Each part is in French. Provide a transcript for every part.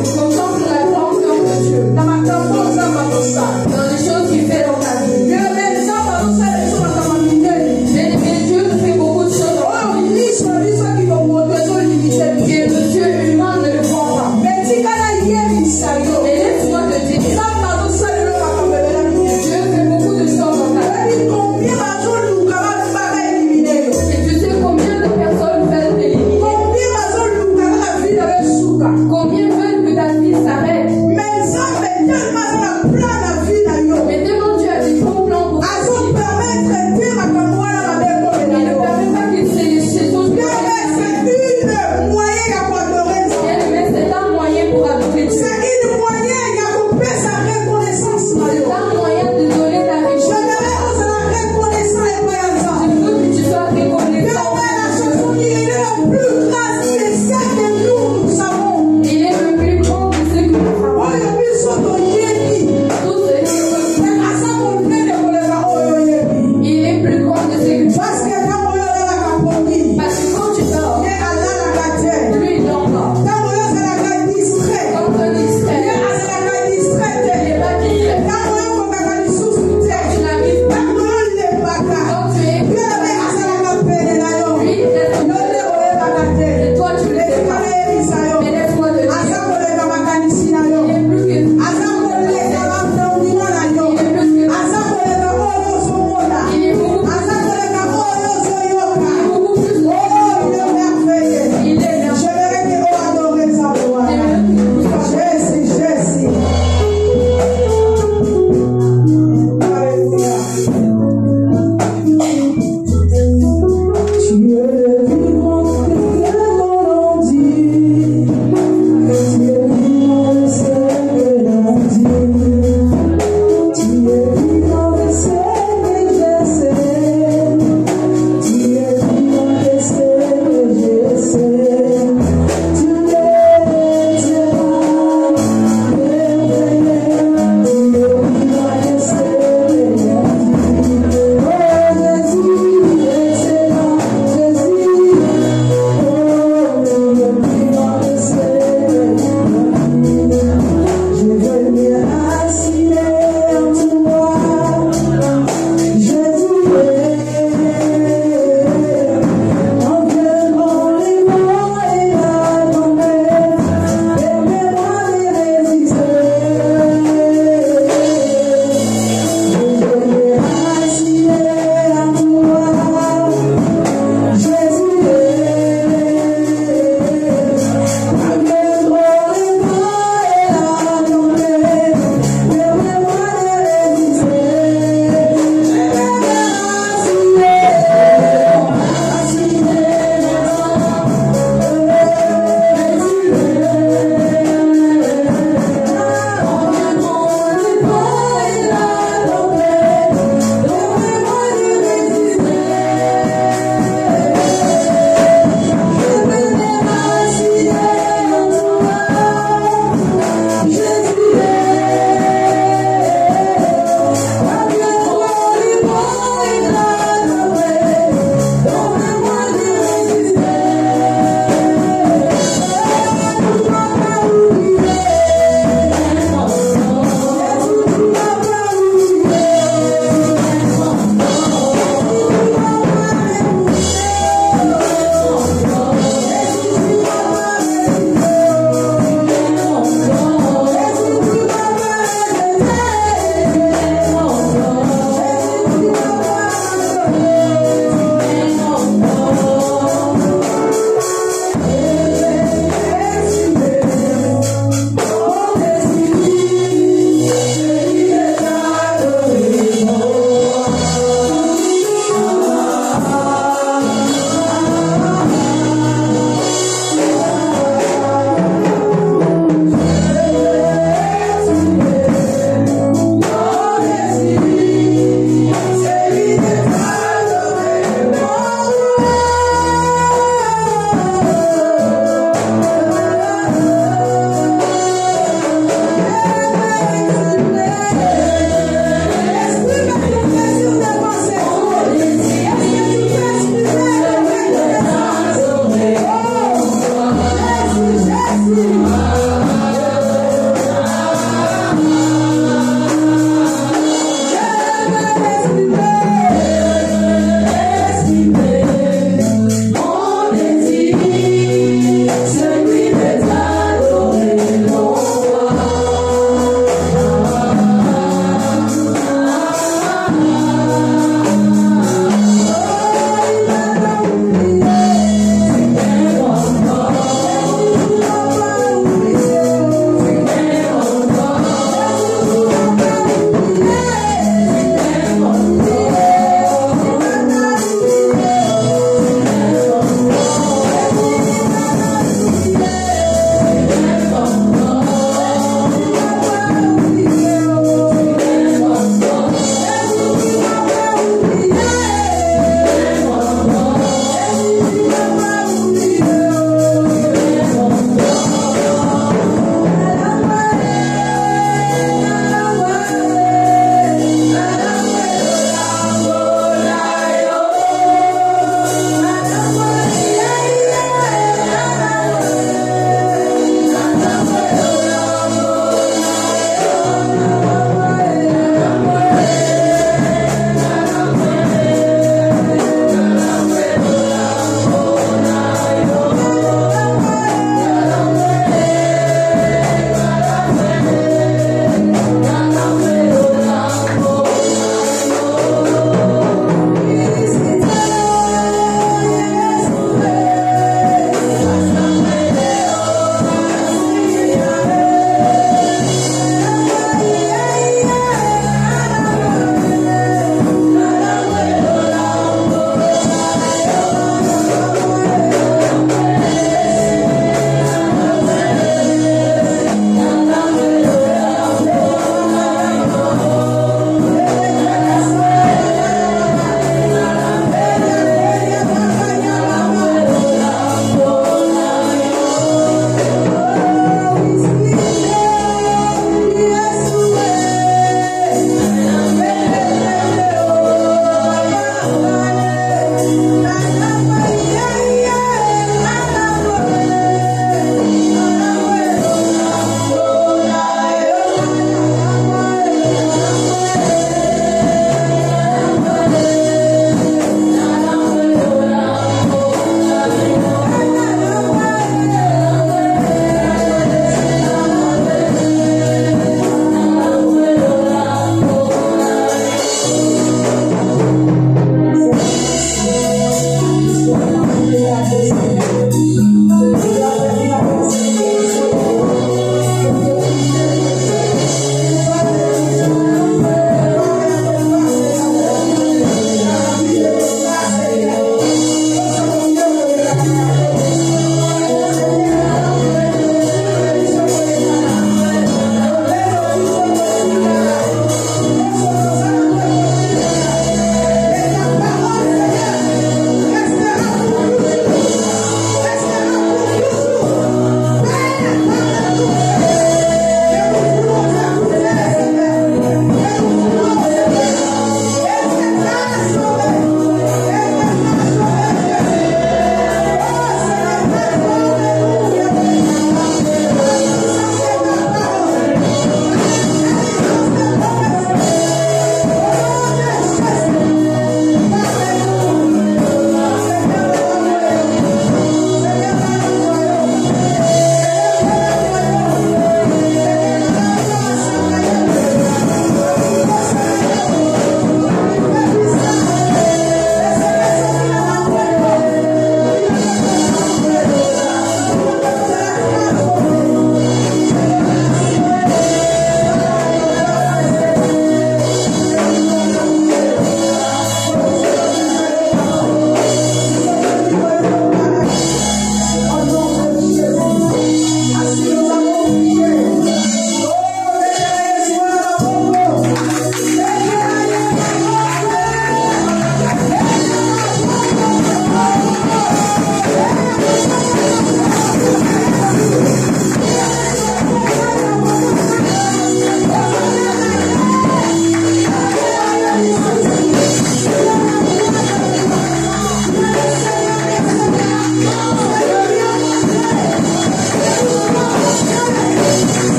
Contemple la grandeur de Dieu. Dans les choses qu'il fait dans ta vie. Mais Dieu fait beaucoup de choses dans ta vie. Et le Dieu humain ne le voit pas. Et laisse-moi te dire, Dieu fait beaucoup de choses dans ta vie. Et tu sais combien de personnes veulent t'éliminer? Combien veulent que ta vie s'arrête? Mais demande Dieu a des bons plans pour ta vie. Il ne permet pas que ces choses puissent mais c'est un moyen pour adorer Dieu. C'est un moyen de donner ta richesse. Je veux que tu sois reconnaissant. Il est le plus grand de ce que nous savons. Tout ce il est plus grand de ce que nous savons. Parce que quand tu dors, lui il dort pas. Quand on est distrait, il n'est pas distrait. Tu n'arrives pas. Quand tu es lui, il est et toi tu le sais pas. Mais laisse-moi te dire, il est plus que il est plus que il est beaucoup plus il est là.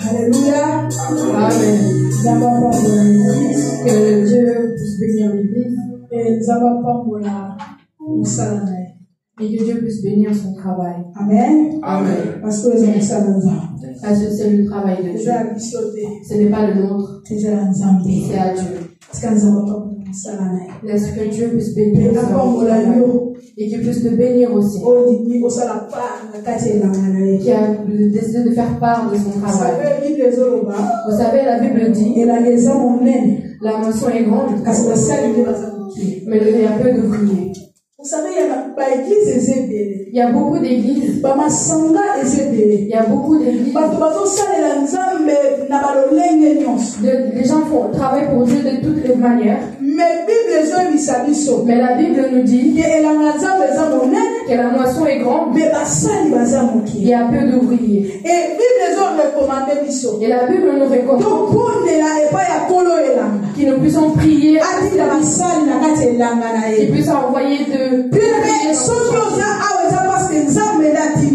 Alléluia. Amen. Que Dieu puisse bénir l'Église. Et que Dieu puisse bénir son travail. Amen. Amen. Parce que c'est le travail de Dieu. Ce n'est pas le nôtre. C'est à Dieu. Laisse que Dieu puisse bénir son travail. Et qu'il puisse te bénir aussi. Qui a décidé de faire part de son travail. Vous savez, la Bible dit la moisson est grande, mais il y a peu d'ouvriers. Vous savez, il y a beaucoup d'églises. Il y a beaucoup d'églises. Les gens travaillent pour Dieu de toutes les manières. Mais la Bible nous dit que la moisson est grande. Il y a peu d'ouvriers. Et la Bible nous recommande que nous puissions prier, qu'il puisse envoyer de.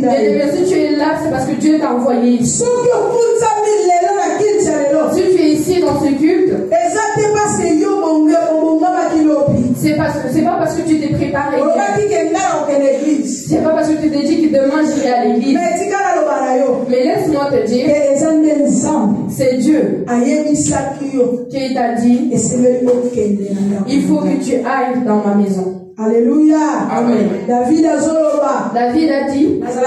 Et si tu es là, c'est parce que Dieu t'a envoyé. Si tu es ici dans ce culte, c'est pas parce que tu t'es préparé. C'est pas parce que tu t'es dit que demain j'irai à l'église. Mais laisse-moi te dire, c'est Dieu qui t'a dit, il faut que tu ailles dans ma maison. Alléluia. Amen. David a dit, j'ai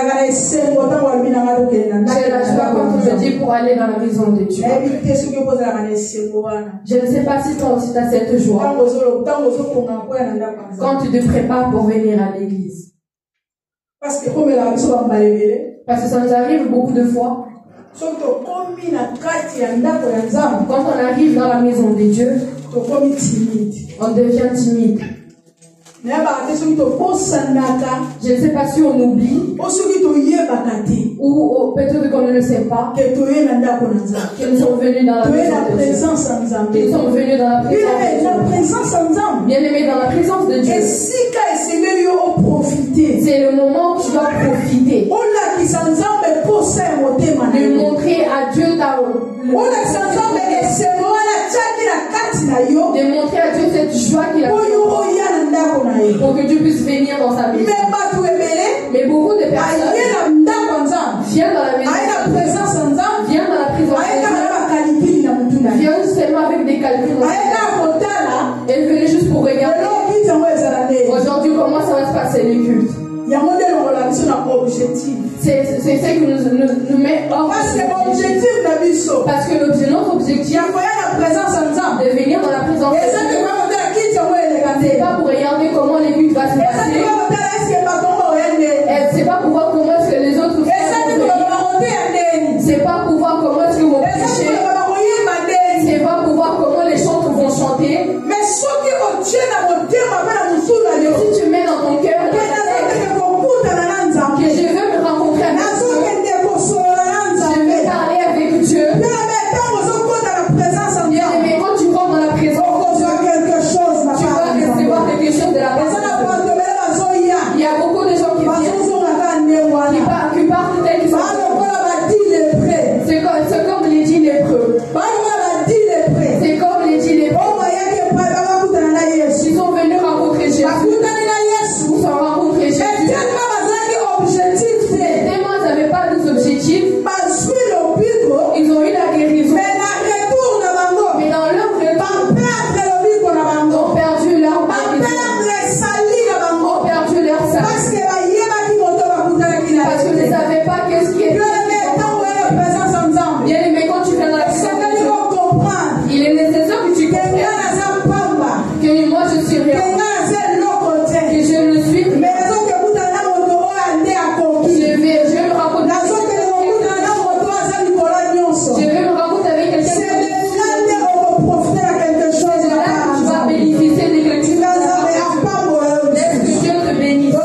la joie quand on me dit pour aller dans la maison de Dieu. Je ne sais pas si toi aussi tu as cette joie quand tu te prépares pour venir à l'église. Parce que ça nous arrive beaucoup de fois. Quand on arrive dans la maison de Dieu, on devient timide. Je ne sais pas si on oublie ou peut-être qu'on ne le sait pas qu'ils sont venus dans la présence de Dieu. Qu'ils sont venus dans la présence de Dieu. Bien aimé, dans la présence de Dieu. C'est le moment où tu dois profiter. De montrer à Dieu de montrer à Dieu cette joie qu'il a pour que Dieu puisse venir dans sa maison. Mais beaucoup de personnes viennent dans la maison, viennent dans la prison, viennent seulement avec des calculs. Elles venaient juste pour regarder. Aujourd'hui, comment ça va se passer le culte? C'est ce qui nous met hors. Parce que notre objectif de venir dans la présence de Dieu, c'est pas pour regarder comment les cultes va se passer. C'est pas pour voir comment est-ce que les autres font. C'est pas pour voir comment est-ce que vont prêcher. C'est pas pour voir comment les chantres vont chanter. Mais si tu mets dans ton cœur que je veux me rencontrer avec Dieu, je veux parler avec Dieu. Mais quand tu rentres dans la présence, tu vas recevoir quelque chose de la présence. Il y a beaucoup de gens qui viennent, qui partent tels qu'ils sont. C'est comme les 10 lépreux. C'est comme les 10 lépreux. Ils sont venus rencontrer Jésus. Ils sont rencontrés Jésus. Tellement ils n'avaient pas d'objectifs. Ils ont eu la guérison. Mais dans leur retour, ils ont perdu leur guérison. Ont perdu leur salut. Parce que ne savaient pas qu'est-ce qui est. Bien aimé, quand tu viens dans la présence de Dieu, il est nécessaire que tu comprennes que moi je suis rien, que je ne suis rien. Je vais me rencontrer. Je vais me rencontrer avec quelqu'un. C'est là que tu vas bénéficier de quelque chose. Laisse que Dieu te bénisse. Nous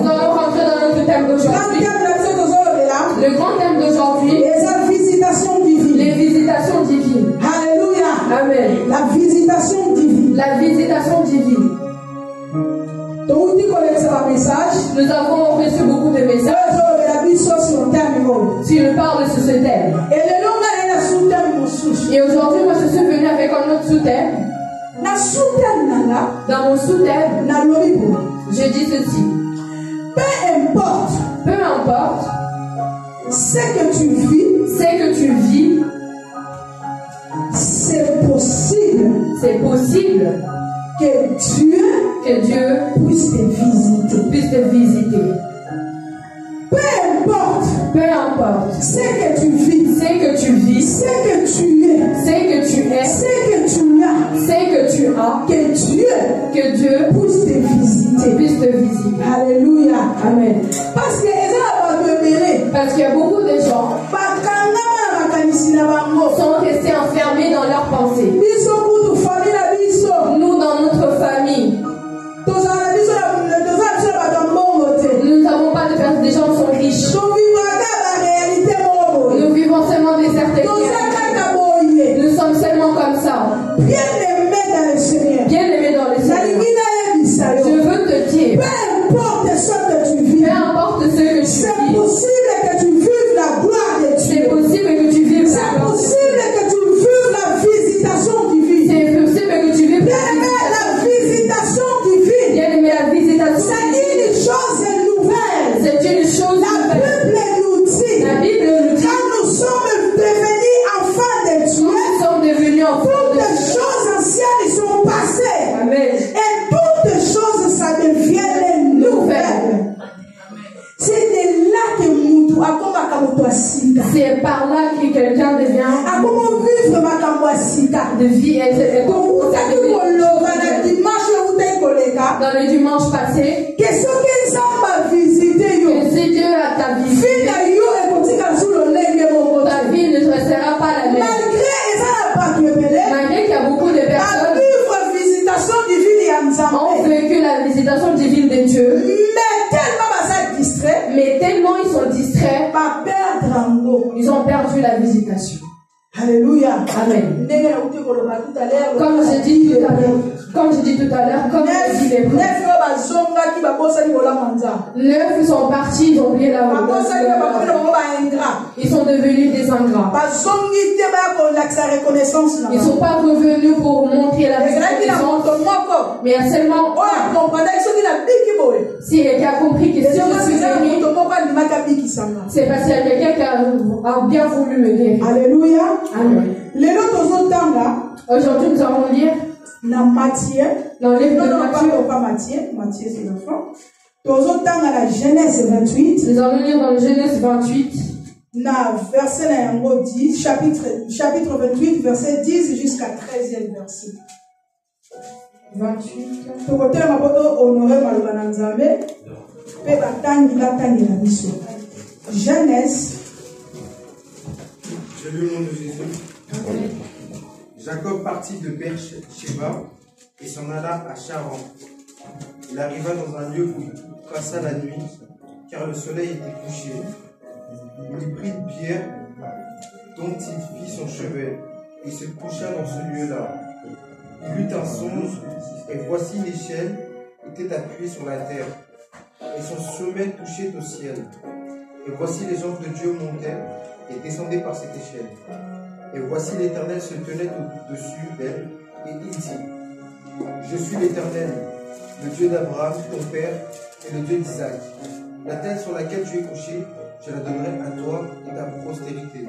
allons rentrer dans notre thème d'aujourd'hui. Le grand thème d'aujourd'hui, les visitations divines. Alléluia. Amen. La visitation divine. La visitation divine. Nous avons reçu beaucoup de messages sur le sous-thème, dans mon sous-thème, je dis ceci. Peu importe ce que tu vis, c'est possible que Dieu puisse te visiter. Peu importe ce que tu vis, ce que tu es, ce que tu as, que Dieu puisse te visiter. Alléluia. Amen. Parce qu'il y a beaucoup de gens sont restés enfermés dans leurs pensées. Nous, dans notre famille, nous n'avons pas de personnes, des gens qui sont riches. Nous vivons seulement des certaines réalités. Nous sommes seulement comme ça. Bien-aimés dans le Seigneur. Je veux te dire, peu importe ce que tu vis, c'est possible que tu vives la gloire de Dieu. C'est possible que tu vives la visitation divine. C'est possible que tu vives la visitation divine. La visitation. C'est une chose nouvelle. C'est une chose nouvelle. La Bible nous dit. Quand nous sommes devenus enfants de Dieu, toutes les choses anciennes sont passées. Amen. Et toutes choses, ça devient nouvelles. C'est de là que c'est par là que quelqu'un devient de vie. Dans le dimanche passé, que si Dieu a ta vie, ta vie ne restera pas la même. Malgré qu'il y a beaucoup de personnes ont vécu la visitation divine de Dieu, mais tellement ils sont distraits, ils ont perdu la visitation. Alléluia. Amen. Comme je dis tout à l'heure, comme je dis les 9 sont partis, ils ont oublié la route. Ils sont devenus des ingrats. Ils ne sont pas revenus pour montrer la reconnaissance. Mais il y a seulement si quelqu'un a compris que si je suis guéri, c'est parce qu'il y a quelqu'un qui a bien voulu me guérir. Alléluia. Amen. Aujourd'hui, nous allons lire dans Matthieu. Dans le livre de Matthieu c'est l'enfant. La Genèse 28. Nous allons lire dans le Genèse 28. Verset 10, chapitre 28, verset 10 jusqu'à 13e verset. 28. Genèse. Je lis au nom de Jésus. Jacob partit de Beer-Sheba et s'en alla à Charan. Il arriva dans un lieu où il passa la nuit, car le soleil était couché. Il y prit une pierre dont il fit son chevet et se coucha dans ce lieu-là. Il eut un songe, et voici l'échelle était appuyée sur la terre, et son sommet touchait au ciel. Et voici les anges de Dieu montaient et descendaient par cette échelle. Et voici l'Éternel se tenait au-dessus d'elle, et il dit: Je suis l'Éternel, le Dieu d'Abraham, ton père, et le Dieu d'Isaac. La terre sur laquelle tu es couché, je la donnerai à toi et ta postérité.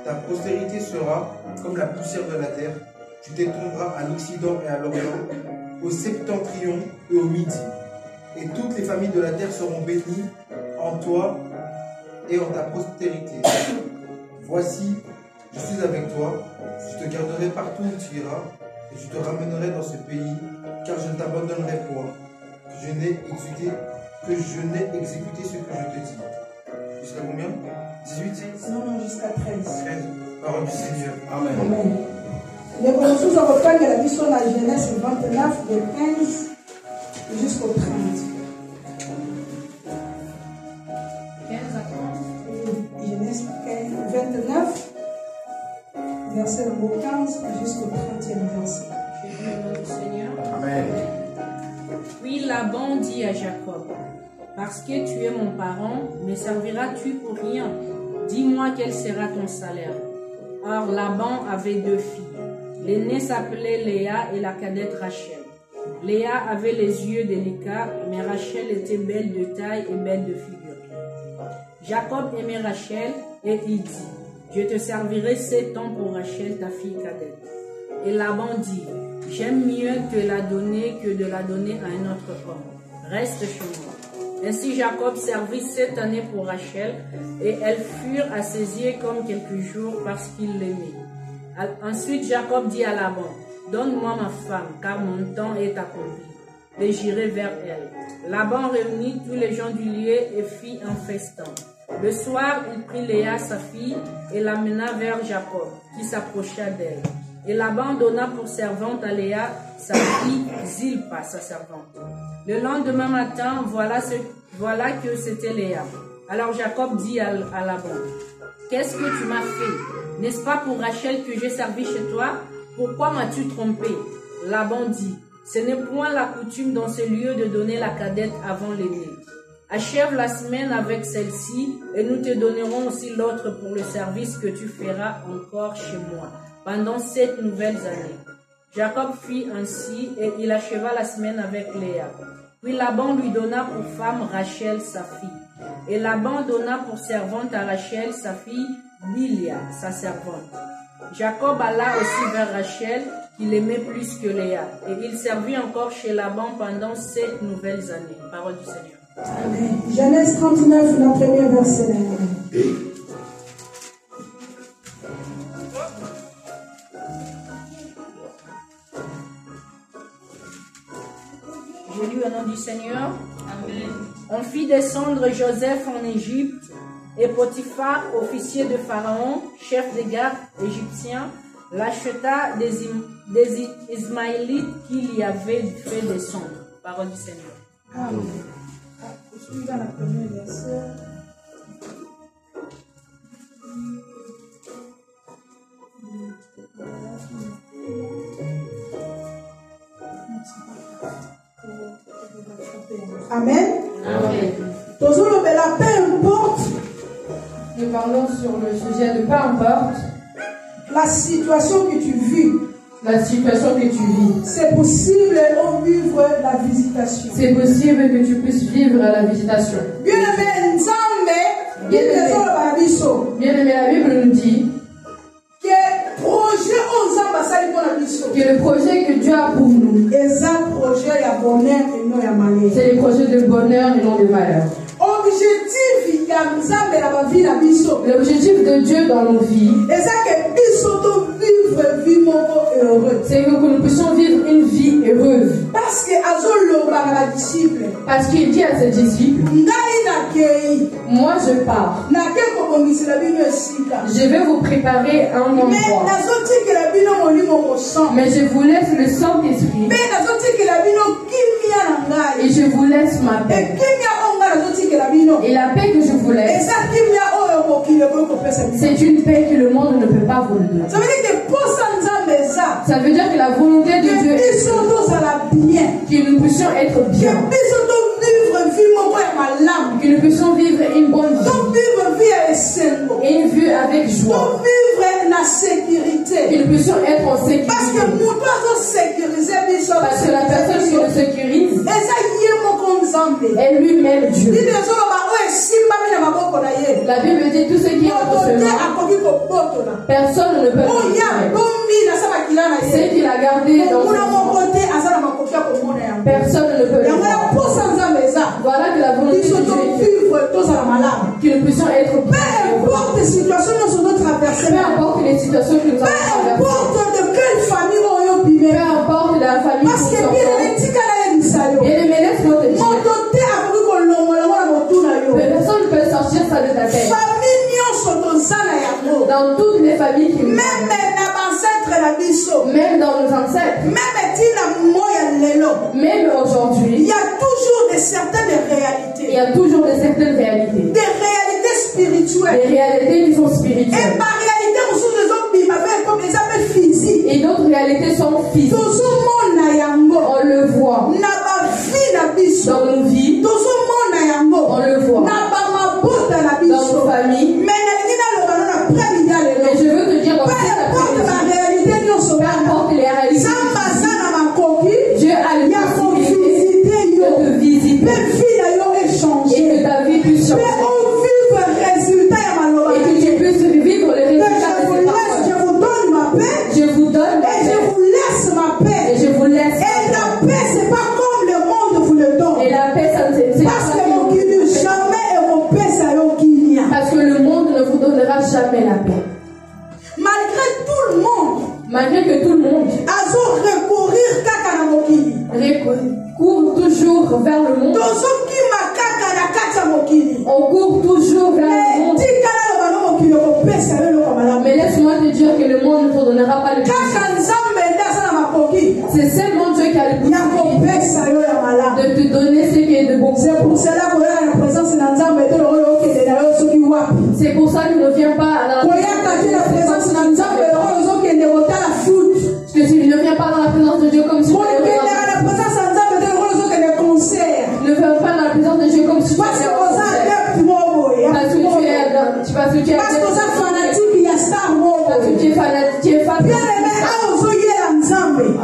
Ta postérité sera comme la poussière de la terre. Tu t'étendras à l'Occident et à l'Orient, au septentrion et au midi. Et toutes les familles de la terre seront bénies en toi et en ta postérité. Voici, je suis avec toi, je te garderai partout où tu iras, et je te ramènerai dans ce pays, car je ne t'abandonnerai point, que je n'ai exécuté ce que je te dis. Jusqu'à combien? 18? Non, jusqu'à 13. 13. Parole du Seigneur. Amen. Amen. Les ressources en reprendre la mission de la Genèse 29, de 15 jusqu'au 30. 15 à 30. Genèse 29, verset 15 jusqu'au 30e verset. Amen. Puis Laban dit à Jacob: Parce que tu es mon parent, me serviras-tu pour rien? Dis-moi quel sera ton salaire. Or Laban avait 2 filles. L'aînée s'appelait Léa et la cadette Rachel. Léa avait les yeux délicats, mais Rachel était belle de taille et belle de figure. Jacob aimait Rachel et il dit, « Je te servirai 7 ans pour Rachel, ta fille cadette. » Et Laban dit, « J'aime mieux te la donner que de la donner à un autre homme. Reste chez moi. » Ainsi Jacob servit 7 années pour Rachel, et elles furent à ses yeux comme quelques jours parce qu'il l'aimait. Ensuite Jacob dit à Laban, « Donne-moi ma femme, car mon temps est accompli, et j'irai vers elle. » Laban réunit tous les gens du lieu et fit un festin. Le soir, il prit Léa, sa fille, et l'amena vers Jacob, qui s'approcha d'elle. Et Laban donna pour servante à Léa, sa fille Zilpa, sa servante. Le lendemain matin, voilà que c'était Léa. Alors Jacob dit à Laban, « Qu'est-ce que tu m'as fait? N'est-ce pas pour Rachel que j'ai servi chez toi? Pourquoi m'as-tu trompé? » Laban dit, « Ce n'est point la coutume dans ce lieu de donner la cadette avant l'aînée. Achève la semaine avec celle-ci, et nous te donnerons aussi l'autre pour le service que tu feras encore chez moi, pendant 7 nouvelles années. » Jacob fit ainsi, et il acheva la semaine avec Léa. Puis Laban lui donna pour femme Rachel, sa fille. Et Laban donna pour servante à Rachel, sa fille, Bilia, sa servante. Jacob alla aussi vers Rachel, qu'il aimait plus que Léa, et il servit encore chez Laban pendant 7 nouvelles années. Parole du Seigneur. Amen. Genèse 39, la première verset. Je lis au nom du Seigneur. Amen. On fit descendre Joseph en Égypte, et Potiphar, officier de Pharaon, chef des gardes égyptiens, l'acheta des Ismaélites qu'il y avait fait descendre. Parole du Seigneur. Amen. Je suis dans la première verset. Amen. Amen. Toujours la peu importe. Nous parlons sur le sujet de peu importe La situation que tu vis. la situation que tu vis. C'est possible de vivre la visitation. C'est possible que tu puisses vivre la visitation. Bien-aimé, Nzambe, Bien-aimé, la Bible nous dit que le projet que Dieu a pour nous, c'est le projet de bonheur et non de malheur. L'objectif de Dieu dans nos vies, c'est que nous puissions vivre une vie heureuse. Parce qu'il dit à ses disciples, moi je pars, je vais vous préparer un endroit, mais je vous laisse le Saint-Esprit et je vous laisse ma paix. Et la paix que je vous laisse, c'est une paix que le monde ne peut pas vous donner. Ça veut dire que la volonté de Dieu est que nous puissions être bien, que nous puissions vivre une bonne vie et une vie avec joie, que nous puissions être en sécurité. Parce que la personne qui nous sécurise est lui-même Dieu. La Bible dit tout ce qui est entre ses mains, personne ne peut le. C'est qu'il a gardé dans son main, personne ne peut le voir. Voilà que la volonté de Dieu est que nous puissions être peu importe les situations que nous avons traversées, peu importe de quelle famille peu importe la famille que nous sommes. Bien-aimé, laisse-moi te dire, personne ne peut sortir ça de ta tête. Dans toutes les familles qui nous même dans nos ancêtres, même aujourd'hui, il y a toujours certaines réalités. Il y a toujours certaines réalités. Des réalités spirituelles. Des réalités qui sont spirituelles. Et par réalité, nous sommes comme les appels physiques. Et d'autres réalités sont physiques. On le voit. Dans nos vies. On le voit. Dans nos familles. Mais je veux te dire, peu importe donnera jamais la paix. Malgré tout le monde, Malgré que tout le monde court toujours vers le monde, on court toujours vers le monde. Mais laisse-moi te dire que le monde ne te donnera pas le paix. C'est seulement Dieu qui a le pouvoir de te donner ce qui est de bon. C'est pour ça qu'il ne vient pas à la présence de Dieu. Que tu ne viens pas dans la présence de Dieu comme si tu ne viens pas dans la présence de Dieu comme si tu parce que tu es fanatique, tu es fan.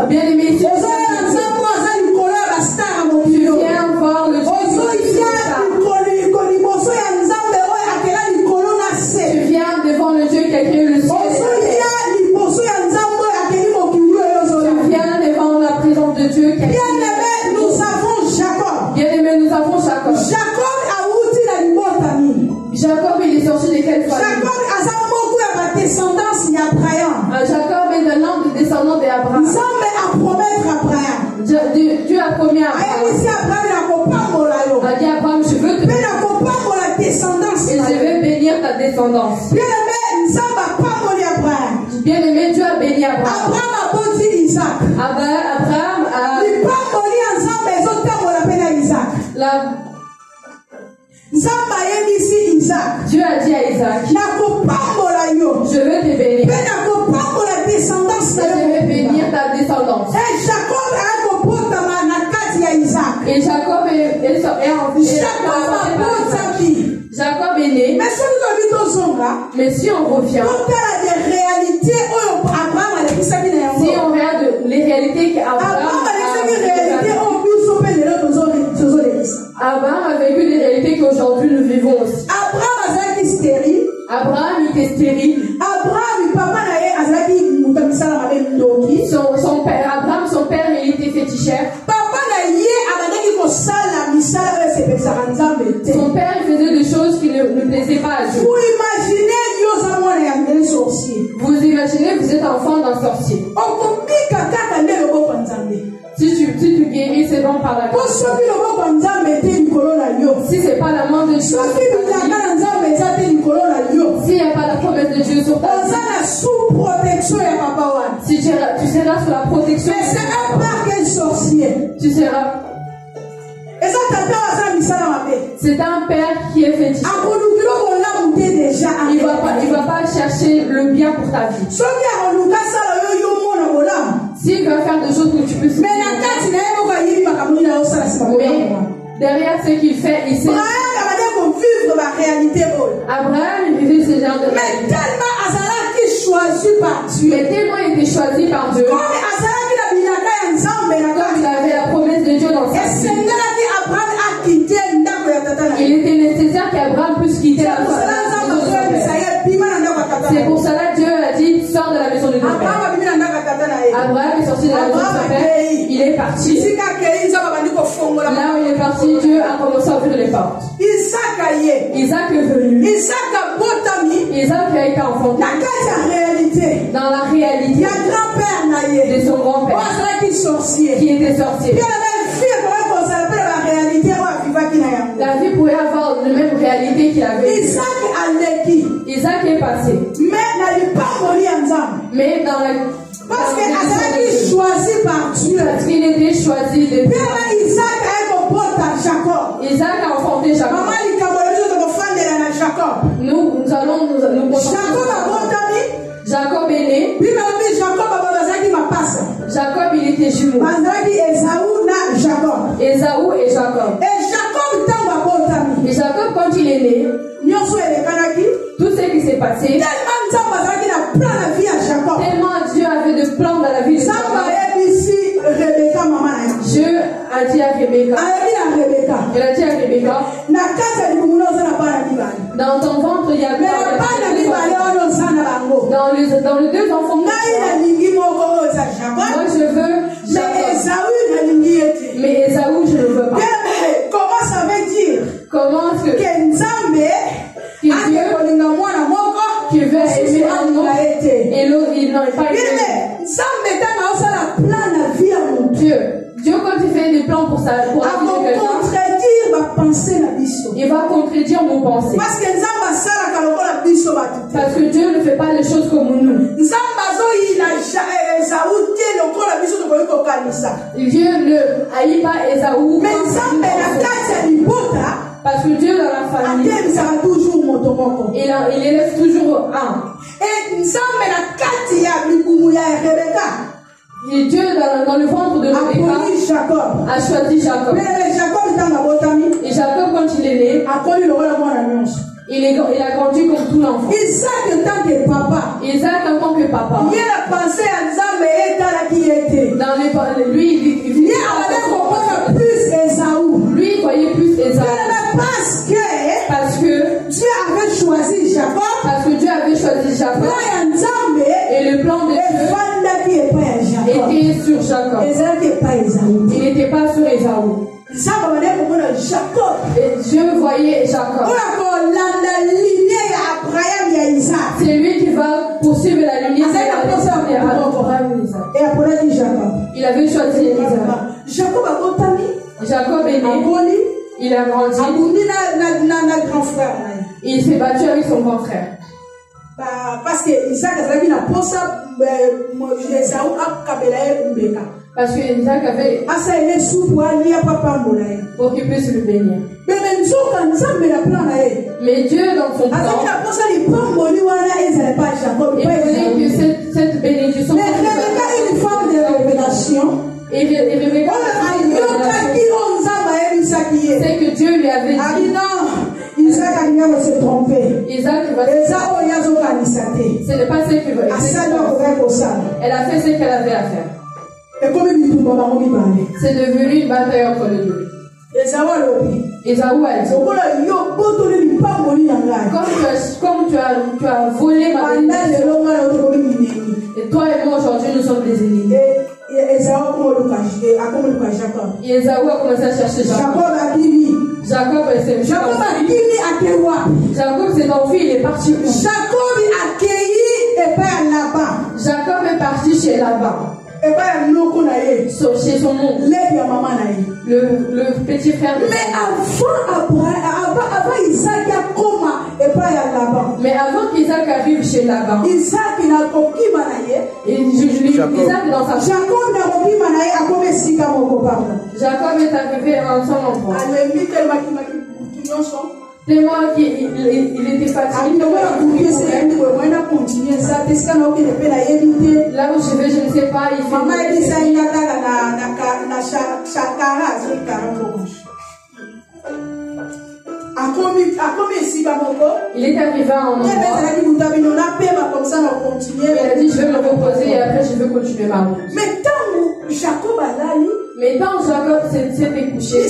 Bien aimé, tu viens voir le tu viens devant le Dieu qui a créé le ciel. Tu viens devant la présence de Dieu qui a créé. Bien-aimé, nous avons Jacob. Jacob, il est sorti de quelle famille? Jacob est de l'un des descendants d'Abraham. Dieu a promis à Abraham. A dit à Abraham, je veux te bénir. Et je vais bénir ta descendance. Bien-aimé, Dieu a béni Abraham. Abraham a... Dieu a dit à Isaac, je vais te bénir. Je vais bénir ta descendance. Et Jacob est Jacob est né. Mais si on revient, si on regarde les réalités qu'Abraham a vécu, des réalités qu'aujourd'hui nous vivons aussi. Abraham était stérile. Son père, Abraham, son père, il était féticheur. Son père faisait des choses qui ne plaisaient pas à Dieu. Vous imaginez, vous êtes enfant d'un sorcier. Si tu guéris, c'est bon par la grâce. Si c'est pas la main de Dieu, s'il n'y a pas la promesse de Dieu sur ta vie, si tu seras sous la protection, tu seras. C'est un père qui est féticheur. Il va pas chercher le bien pour ta vie. S'il va faire des choses que tu peux se faire. Mais derrière ce qu'il fait, il sait. Abraham, il vivait ce genre de réalité. Mais tellement il était choisi par Dieu. Comme il avait la promesse de Dieu dans sa vie. Il était nécessaire qu'Abraham puisse quitter la maison. C'est pour cela que Dieu a dit, sors de la maison de ton père. Abraham est sorti de la maison de son père. Il est parti. Là où il est parti, Dieu a commencé à ouvrir les portes. Isaac est venu. Isaac a été enfanté. Dans la réalité de son grand-père qui était sorcier. La vie pourrait avoir la même réalité qu'il avait. Isaac est passé. Mais dans la... Parce qu'il choisi par Dieu. Parce qu'il était choisi de Dieu. Isaac a enfanté Jacob. Nous allons nous concentrer. Jacob est né. Jacob, il était jumeau. Ésaü et Jacob. Et Jacob, quand il est né, tout ce qui s'est passé, tellement Dieu avait de plans dans la vie de Jacob. Dieu a dit à Rebecca, il a dit à Rebecca, dans ton ventre il y a dans les deux enfants. Moi je veux Jacob. Mais Ésaü je ne veux pas. Comment ça veut dire? Comment est-ce que Dieu qui veut aimer un autre et l'autre il n'a pas aimé. Dieu quand il fait des plans pour ça, pour quelqu'un, il va contredire nos pensées. Parce que Dieu ne fait pas les choses comme nous. Dieu ne haït pas Ésaü. Parce que Dieu dans la famille, il élève toujours un. Et Dieu dans le ventre de Rebecca a choisi Jacob. Et Jacob quand il est né, il a grandi comme tout l'enfant. Isaac en tant que papa. Lui il voyait plus Ésaü. Parce que Dieu avait choisi Jacob. Et le plan de Dieu était sur Jacob. Il n'était pas sur Ésaü. Et Dieu voyait Jacob. C'est lui qui va poursuivre la lignée d'Abraham. Il avait choisi Isaac. Jacob est né. Il a grandi. Il s'est battu avec son grand frère. Parce que Isaac avait pour qu'il puisse le bénir. Mais Dieu dans son plan, il voulait que cette bénédiction c'est que Dieu lui avait dit Isaac va se tromper. Ce n'est pas ce qu'il veut. Elle a fait ce qu'elle avait à faire. C'est devenu une bataille entre les deux. Ésaü a dit, comme tu as volé ma bénédiction, et toi et moi aujourd'hui nous sommes des ennemis. Et Ésaü a commencé à chercher Jacob s'est enfui, il est parti. Jacob est parti chez Laban. Chez son oncle, le petit frère de mais avant qu'Isaac arrive chez Laban, Isaac dans sa Jacob est arrivé en son endroit. Tellement qu'il était fatigué. Là où je vais, je ne sais pas. Il est arrivé à un endroit. Il a dit je vais me reposer et après je vais continuer ma route. Mais quand Jacob s'était couché,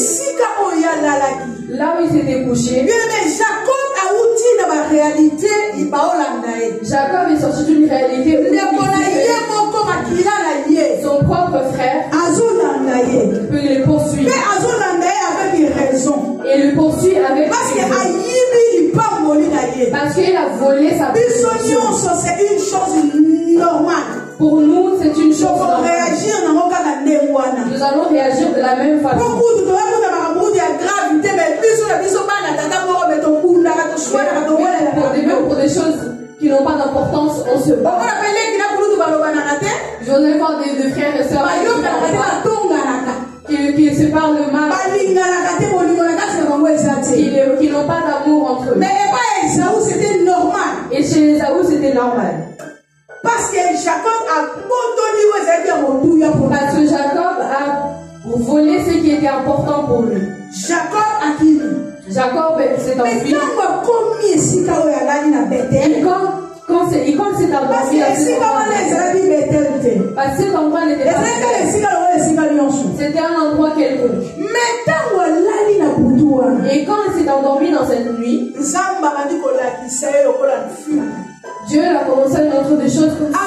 là où il s'était couché, Jacob est sorti d'une réalité où son propre frère peut le poursuivre. Et le poursuit avec parce qu'il a volé sa bénédiction. C'est une chose normale. Pour nous, c'est une chose normale. Nous allons réagir de la même façon. Pour des choses qui n'ont pas d'importance, on se bat. Je voudrais voir des frères et sœurs qui se parlent mal, qui n'ont pas d'amour entre eux. Mais c'était normal. Et chez Ésaü, c'était normal. Parce que Jacob a volé ce qui était important pour lui. Jacob s'est enfui. Quand c'est endormi, parce que cet endroit n'était pas c'était un endroit quelconque. Et quand il s'est endormi dans cette nuit, Dieu a commencé à montrer des choses comme ça.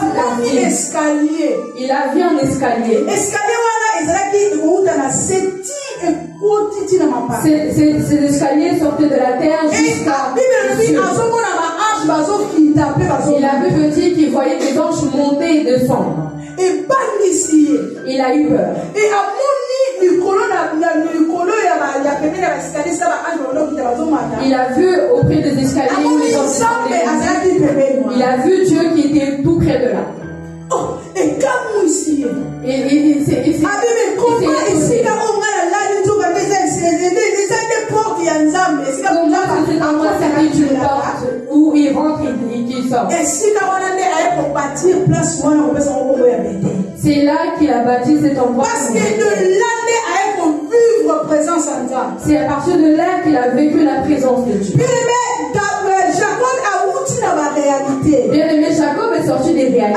Il a vu un escalier. Ces escaliers sortaient de la terre jusqu'à voyait des anges monter et descendre. Il a eu peur. Il a vu auprès des escaliers où les anges étaient. Il a vu Dieu qui était tout près de là. Où il rentre et qu'il sort. C'est là qu'il a bâti cet endroit. Parce que de là, il faut vivre présence en Dieu. C'est à partir de là qu'il a vécu la présence de Dieu. Bien aimé, Jacob est sorti des réalités.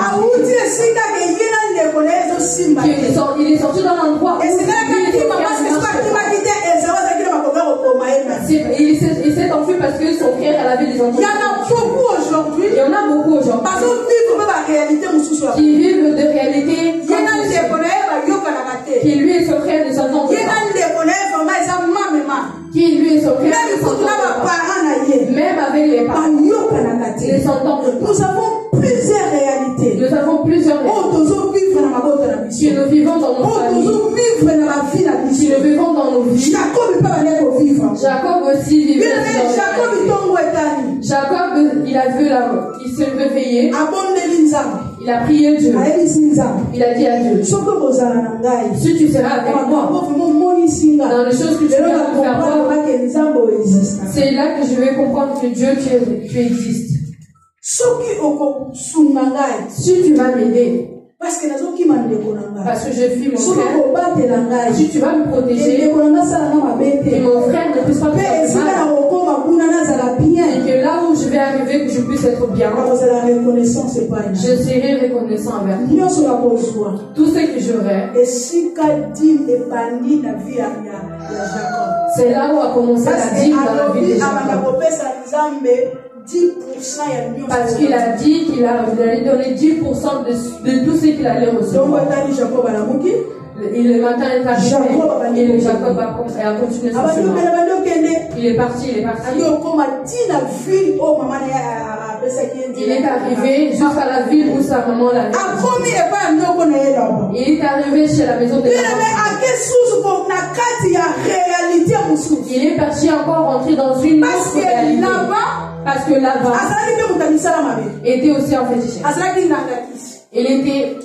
Il est sorti dans l'endroit où il s'est enfui parce que son frère avait des enfants. Il y en a beaucoup aujourd'hui. Il y en a beaucoup aujourd'hui qui vivent de réalités qui lui et son frère ne s'entendent pas. Qui lui et son frère ne s'entendent pas. Même avec les parents, ils ne s'entendent pas. Nous avons plusieurs réalités. Nous avons plusieurs réalités. Si nous vivons dans nos familles, si nous vivons dans nos vies, Jacob aussi vivait dans Jacob, il a vu la mort. Il s'est réveillé. Il a prié Dieu. Il a dit à Dieu, si tu seras avec moi dans les choses que tu viens de faire voir, c'est là que je vais comprendre que Dieu, tu existes. Si tu vas m'aider, parce que je fuis mon frère, si tu vas me protéger, et mon frère ne puisse pas me faire mal, et que là où je vais arriver, que je puisse être bien, je serai reconnaissant envers toi. Tout ce que j'aurai, c'est là où a commencé la dîme dans la vie de Jacob. 10%. Parce qu'il a dit qu'il allait donner 10% de tout ce qu'il allait recevoir. Et le matin est arrivé et Jacob a continué son chemin. Il est parti. Il est arrivé jusqu'à la ville où sa maman l'avait. Il est arrivé chez la maison de la maman. Il est parti encore rentrer dans une autre réalité. Parce que là-bas était aussi un féticheur. Il était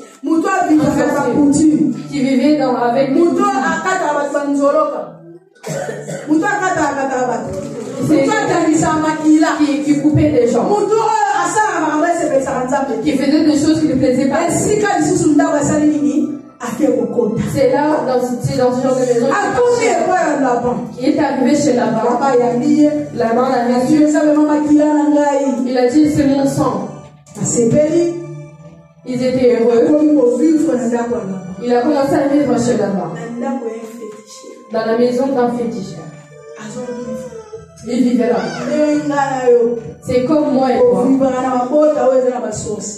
qui vivait avec qui coupait des gens, qui faisait des choses qui ne plaisaient pas. C'est là, dans ce genre de maison, il est arrivé chez Laban. Laban l'a reçu. Il a dit, c'est mon sang. Ils étaient heureux. Il a commencé à vivre chez Laban, dans la maison d'un féticheur. Il vivait là. C'est comme moi et toi.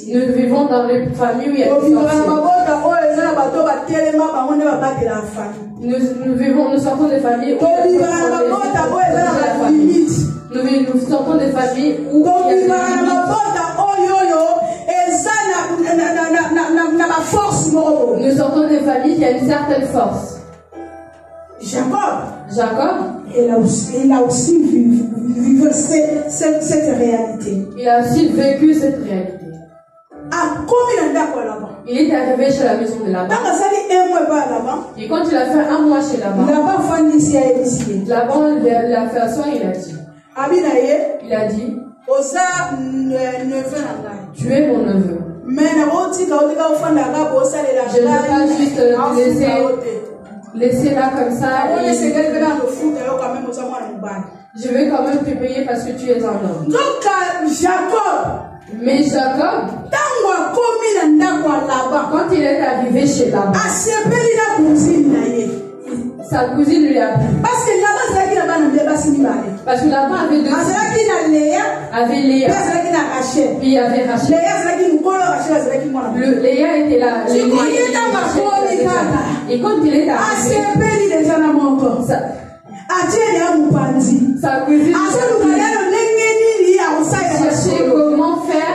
Nous vivons dans les familles où il y a des sorciers. Nous sortons des familles où il y a nous sortons des familles où il y a des nous sortons des familles qui ont une certaine force. Jacob, il a aussi vécu cette réalité. Il a aussi vécu cette réalité. Il est arrivé chez la maison de Laban. Et quand il a fait un mois chez Laban, Laban l'a fait asseoir et il a dit, tu es mon neveu. Je ne vais pas juste te laisser là comme ça. Je vais quand même te payer parce que tu es un homme. Mais Jacob, quand il est arrivé chez Laban, sa cousine lui a plu. Parce que Laban avait deux filles. Avait Léa. Puis il y avait Rachel. Léa était là. Et quand il est arrivé, sa cousine cherchait comment faire.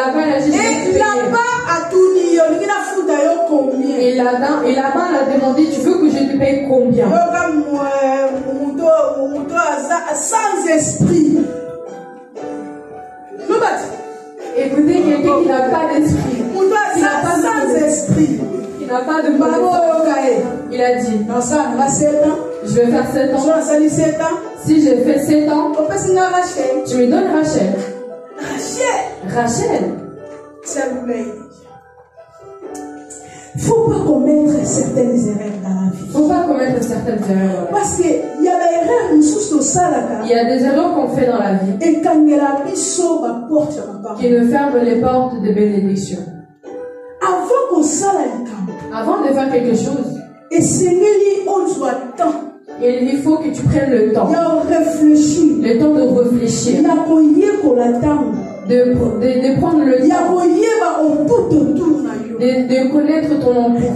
Laban a dit, et là-bas a tout dit, il a foutu combien? Et Laban a demandé, tu veux que je te paye combien? Sans esprit. Écoutez, quelqu'un qui n'a pas d'esprit. Sans esprit. Il n'a pas de connaissance. Il a dit, je vais faire 7 ans. Si j'ai fait 7 ans, tu me donnes Rachel. Rachel. Il ne faut pas commettre certaines erreurs dans la vie. Il ne faut pas commettre certaines erreurs. Parce qu'il y a des erreurs. Il y a des erreurs qu'on fait dans la vie et qui nous ferment les portes de bénédiction. Avant de faire quelque chose, il faut que tu prennes le temps. Le temps de réfléchir. De prendre le temps. De connaître ton entourage.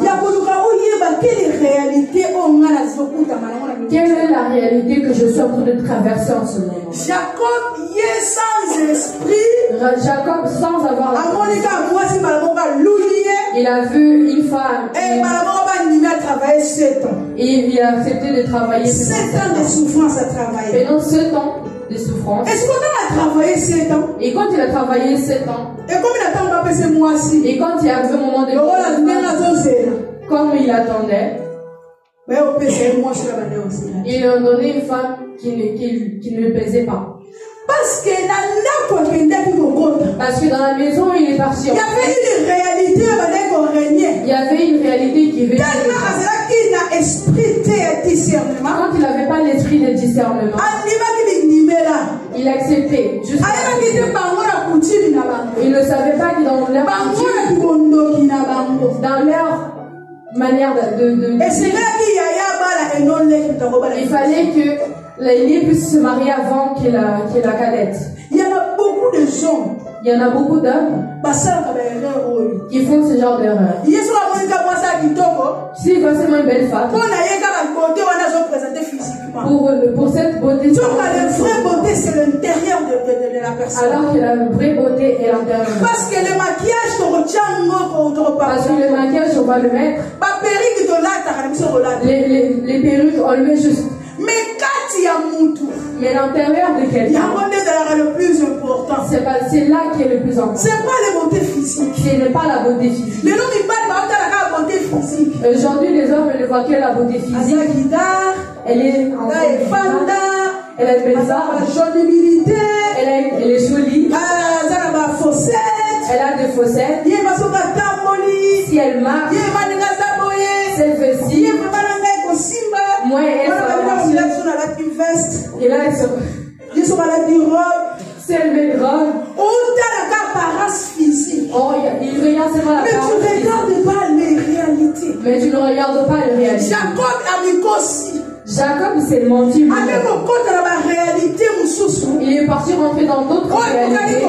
Quelle est la réalité que je suis en train de traverser en ce moment? Jacob y est sans esprit. Jacob sans avoir la il a vu une femme et il a accepté de travailler 7 ans de souffrance à travailler. Pendant 7 ans de souffrance. Est-ce qu'on a travaillé 7 ans? Et quand il a travaillé 7 ans, et combien de temps on va passer moi aussi? Et quand il y avait un moment de comme il attendait, ils lui ont donné une femme qui ne le pesait pas. Parce que dans la maison, il est parti. Il y avait une réalité il y avait une réalité qui venait. Quand il n'avait pas l'esprit de discernement, il acceptait. Il ne savait pas que dans leur manière de il fallait que l'aîné puisse se marier avant que la cadette. Il y en a beaucoup de gens. Il y en a beaucoup d'hommes qui font ce genre d'erreur. Si voit seulement une belle femme, pour cette beauté, la vraie beauté c'est l'intérieur de la personne. Alors que la vraie beauté est l'intérieur. Parce que le maquillage, parce que le maquillage, on va le mettre. Les perruques, on le met juste. Mais l'intérieur de quelqu'un, c'est le plus important. C'est là qui est le plus important. C'est pas la beauté physique. Ce n'est pas la beauté physique. Les hommes, ils parlent de la beauté physique. Aujourd'hui, les hommes ne voient que la beauté physique. Elle est en elle a une belle barbe. Elle est jolie. Elle a des fossettes. Si elle marche, si elle fait ci, moi et elle, et là, elle se si elle met une robe, oh, il regarde seulement la mais tu ne regardes pas les réalités. Mais tu ne regardes pas les réalités. Jacob s'est menti. Il est parti rentrer dans d'autres réalités.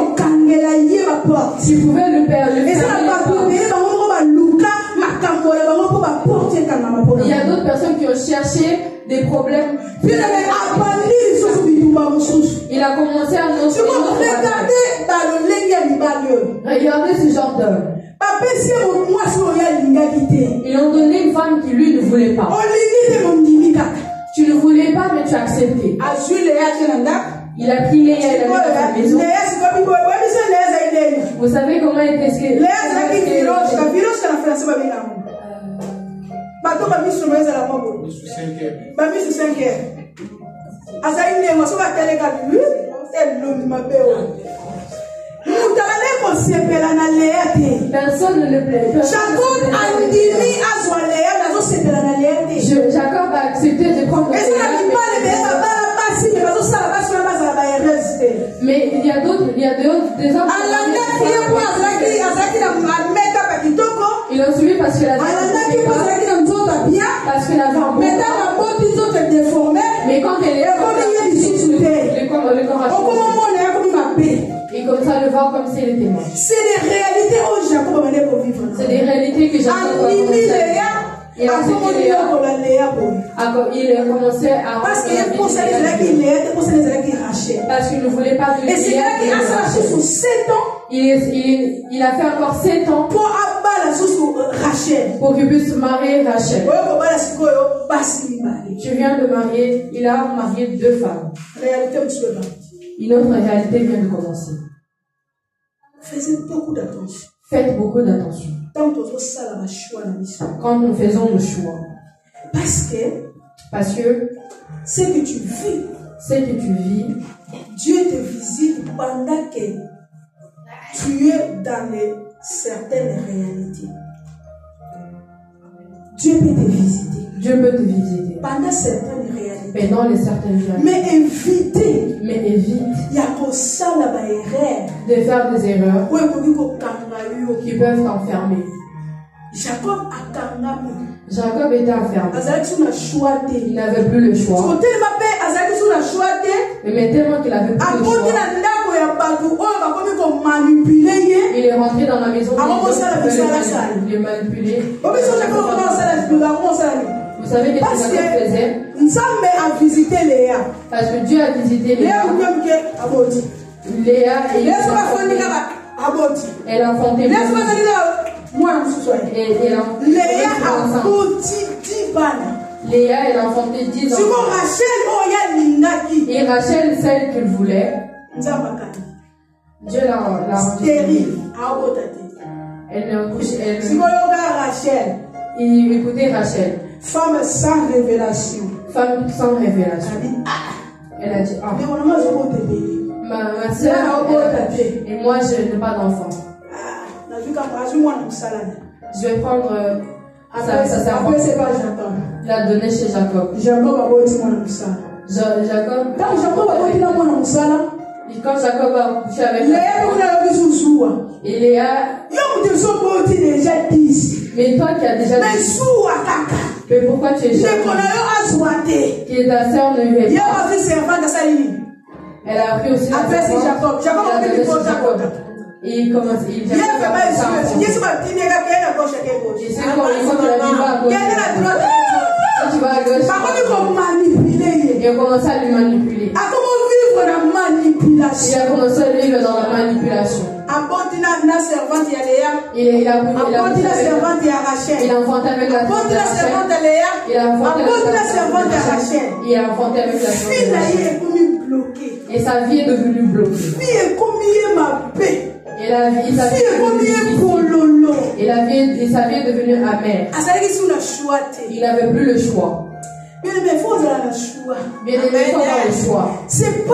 Tu pouvais le perdre. Il y a d'autres personnes qui ont cherché des problèmes. Il a commencé à nous regardez ce genre d'homme. Ils ont donné une femme qui lui ne voulait pas. Tu ne voulais pas, mais tu as accepté. Il a pris Léa et l'a mis dans sa maison. Vous savez comment elle était personne ne le plaît. Jacob a accepté de prendre mais il y a d'autres, des hommes. Ils l'ont suivi parce que la mais quand elle est et comme ça le voir comme s'il était mort. C'est des réalités où Jacob a vivre. C'est des réalités que Jacob a vécu. Il a commencé à parce qu'il ne voulait pas de et c'est là qu'il a arraché sur 7 ans. il a fait encore 7 ans pour qu'il puisse marier Rachel. Tu viens de marier, il a marié 2 femmes. Une autre réalité vient de commencer. Faites beaucoup d'attention. Quand nous faisons nos choix. Parce que ce que tu vis, Dieu te visite pendant que tu es dans certaines réalités. Dieu peut te visiter. Dieu peut te visiter. Pendant certaines réalités. Mais dans les certaines réalités. Mais éviter. Il y a de faire des erreurs qui peuvent t'enfermer. Jacob était enfermé. Il n'avait plus le choix. Mais tellement qu'il avait plus le choix, il est rentré dans la maison de manipuler. Vous savez qu'est-ce que Jacob faisait? Parce que Dieu a visité Léa. Léa elle a enfanté Léa elle a enfanté 10 ans. Et Rachel, celle qu'il voulait, Dieu l'a rendue. Écoutez Rachel. Femme sans révélation. Femme sans révélation. Elle a dit, ah, ma soeur, et moi je n'ai pas d'enfant. Je vais prendre sa servante. Il l'a donné chez Jacob. Quand Jacob a couché avec et Léa, mais toi qui as déjà dit, mais pourquoi tu es jeune? Que ta sœur ne lui est pas. Elle a appris aussi la servante. Jacob. Et il commence, il vient à faire ça. Et c'est comme il faut que la vie va à gauche. Si tu vas à gauche, et on commence à lui manipuler. Il a commencé à vivre dans la manipulation. Il a enfanté avec la servante de Rachel. Il a enfanté avec la servante de Rachel. Et sa vie est devenue bloquée. Et sa vie est devenue amère. Il n'avait plus le choix. Bien aimé, il faut avoir le choix. C'est pas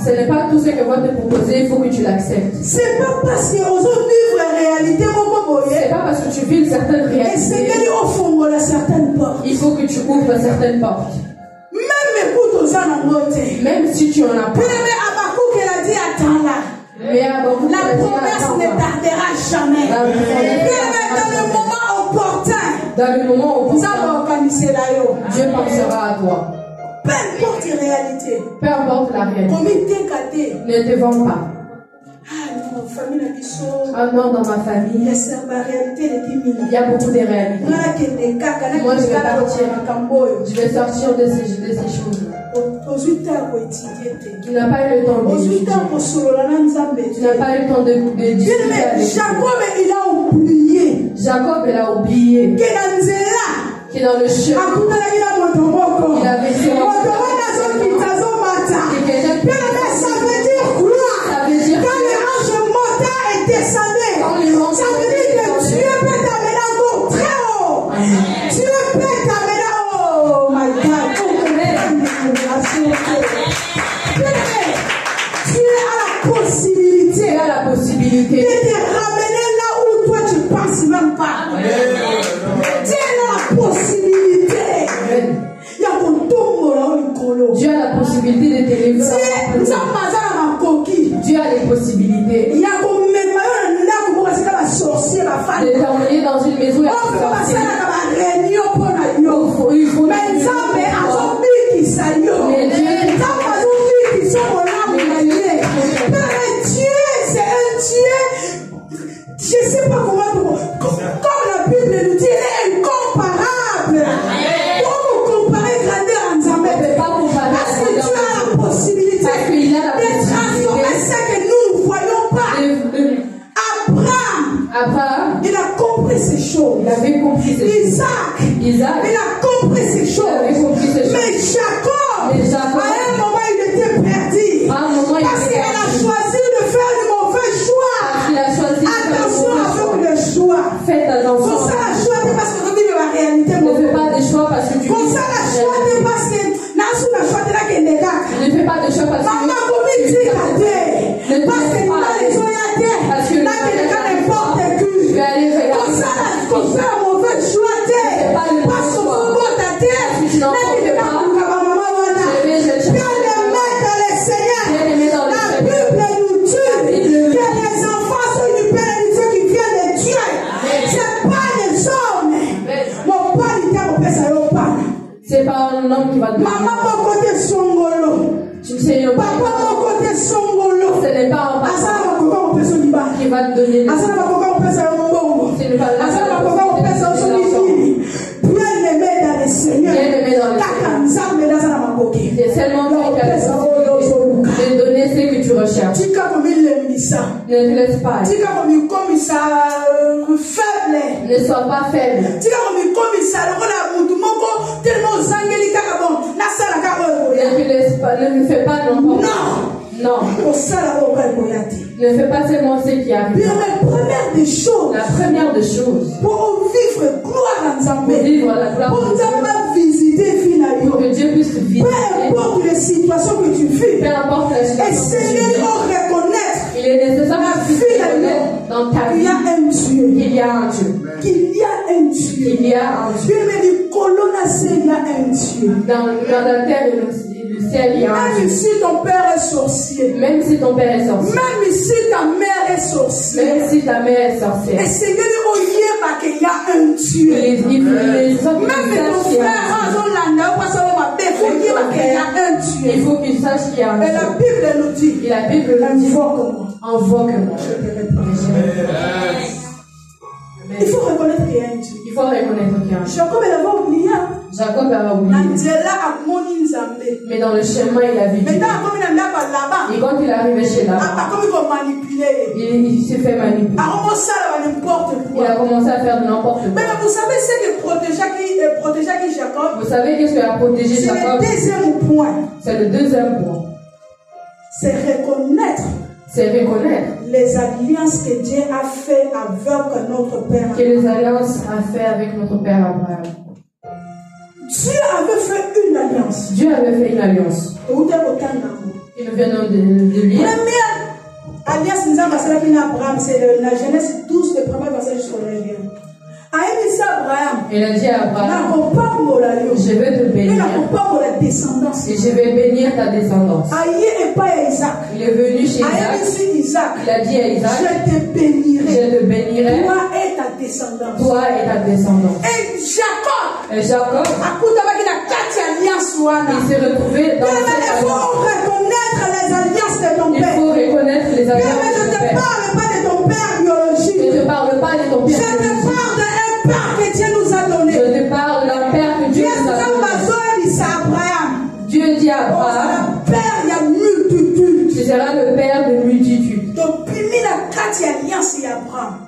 ce n'est pas tout ce que va te proposer, il faut que tu l'acceptes. C'est pas parce que aux autres vivent la réalité, c'est pas parce que tu vis certaines réalités. Il faut que tu ouvres certaines portes. Même si tu en as pas. Mais la promesse ne tardera jamais. Dans le moment opportun, Dieu pensera à toi. Peu importe la réalité. Peu importe la réalité. Ne te vends pas. Ah non, dans ma famille, il y a beaucoup de réalités. Moi, je vais partir. Je vais sortir de ces choses. Tu n'as pas eu le temps d'étudier. Tu n'as pas eu le temps de discuter avec Jacob, il a oublié qui est dans le chemin. Il avait fait ça veut dire quoi? Quand les anges montants est descendu, ça veut dire que Dieu peut t'amener encore très haut. Dieu peut t'amener, oh my God. Tu as la possibilité de te ramener là où toi tu ne penses même pas. Tu as la possibilité. Dieu a la possibilité de t'élever. Dieu a les possibilités de t'emmener dans une maison et je sais pas comment, comme la Bible nous dit, elle est incomparable. Comment comparer grandeur en Zambé? Parce que tu as la possibilité de transformer ce que nous Mais Jacob, à un moment, il était perdu. Parce qu'il a choisi de faire le mauvais choix. Attention avec le choix. Faites attention. Comme ça, la choix, c'est parce que vous vivez la réalité. Ne fais pas de choix parce que tu comme ça, la choix, c'est parce que ne fais pas de choix parce que maman, comme il dit, parce que dans les gens, il y a parce que là, quelqu'un n'importe qui. Comme ça, comme ça, on veut choix, parce que vous vote à terre, là, il n'est pas pour que maman, bien les mettre dans les Seigneurs. La Bible nous dit que les enfants sont du Père et du Dieu qui viennent de Dieu. C'est pas les hommes. Mon père, il t'a repéré ça, mon père. C'est pas un homme qui va te donner. Maman, mon côté songolo. Tu sais, papa, mon côté songolo. Ce n'est pas un papa qui va te donner. C'est seulement lui qui a de donner ce que tu recherches. Ne te laisse pas. Ne sois pas faible. Ne te laisse pas. Ne me fais pas n'importe quoi. Non. Ne fais pas seulement ce qui arrive. La première des choses. Pour vivre gloire en Zambé. Pour vivre la gloire en Zambé. Pour que Dieu puisse visiter. Peu importe les situations que tu vis. Peu importe la situation que tu vis. Reconnaître. Il est nécessaire que tu reconnaisses dans ta vie. Il y a un Dieu. Il y a un Dieu. Qu'il y a un Dieu. Il y a un Dieu. Il y a un Dieu. Dans la terre et le ciel, il y a un Dieu. Même si ton père est sorcier. Même si ton père est sorcier. Même si ta mère est sorcière. Même si ta mère est sorcière. Et c'est qu'il y a un Dieu. Même ton frère, il faut qu'il sache qu'il y a un Dieu. Et la Bible nous dit. Et la Bible nous dit. Invoque-moi. Il faut reconnaître qu'il y a un Dieu. Il faut reconnaître qu'il y a un Dieu. Jacob avait oublié. Jacob a oublié. Mais dans le chemin, il a vu Dieu. Et quand il est arrivé chez Laban, il s'est fait manipuler. Il a commencé à faire n'importe quoi. Mais vous savez ce que protégeait Jacob? Vous savez qu'est-ce qui a protégé Jacob? C'est le deuxième point. C'est le deuxième point. C'est reconnaître. C'est reconnaître les alliances que Dieu a fait avec notre Père. Que les alliances a fait avec notre Père Abraham. Dieu avait fait une alliance. Dieu avait fait une alliance. Et nous venons de lire. Première alliance nous a passé avec Abraham, c'est la Genèse 12, le premier verset jusqu'au 9e. Il a dit à Abraham, je vais te bénir et je vais bénir ta descendance. Il est venu chez Isaac. Il a dit à Isaac, je te bénirai, toi et ta descendance. Et Jacob, il s'est retrouvé dans cette alliance. Il faut reconnaître les alliances de ton père. Je ne te parle pas de ton père biologique. Je ne te parle pas de ton père biologique. Je te parle d'un père que Dieu nous a donné. Je te parle d'un père que Dieu nous a donné. Dieu dit à Abraham, il y a multitude. Tu seras le père de multitudes.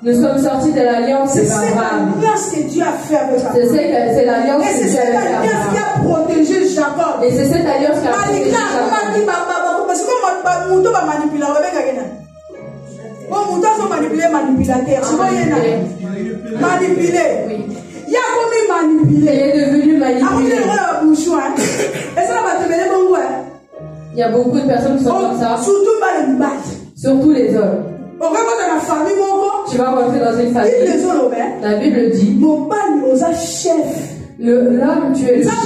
Nous sommes sortis de l'alliance d'Abraham. C'est Dieu a fait avec Abraham. C'est l'alliance que Dieu a fait avec Abraham. Qui a protégé Jacob. Et c'est cette alliance qui a protégé Jacob. Manipulé. Oui. Il a commis manipulé. Il est devenu manipulé. Il y a beaucoup de personnes qui sont comme ça. Surtout les hommes. Tu vas rentrer dans une famille. La Bible dit l'homme, tu es le chef.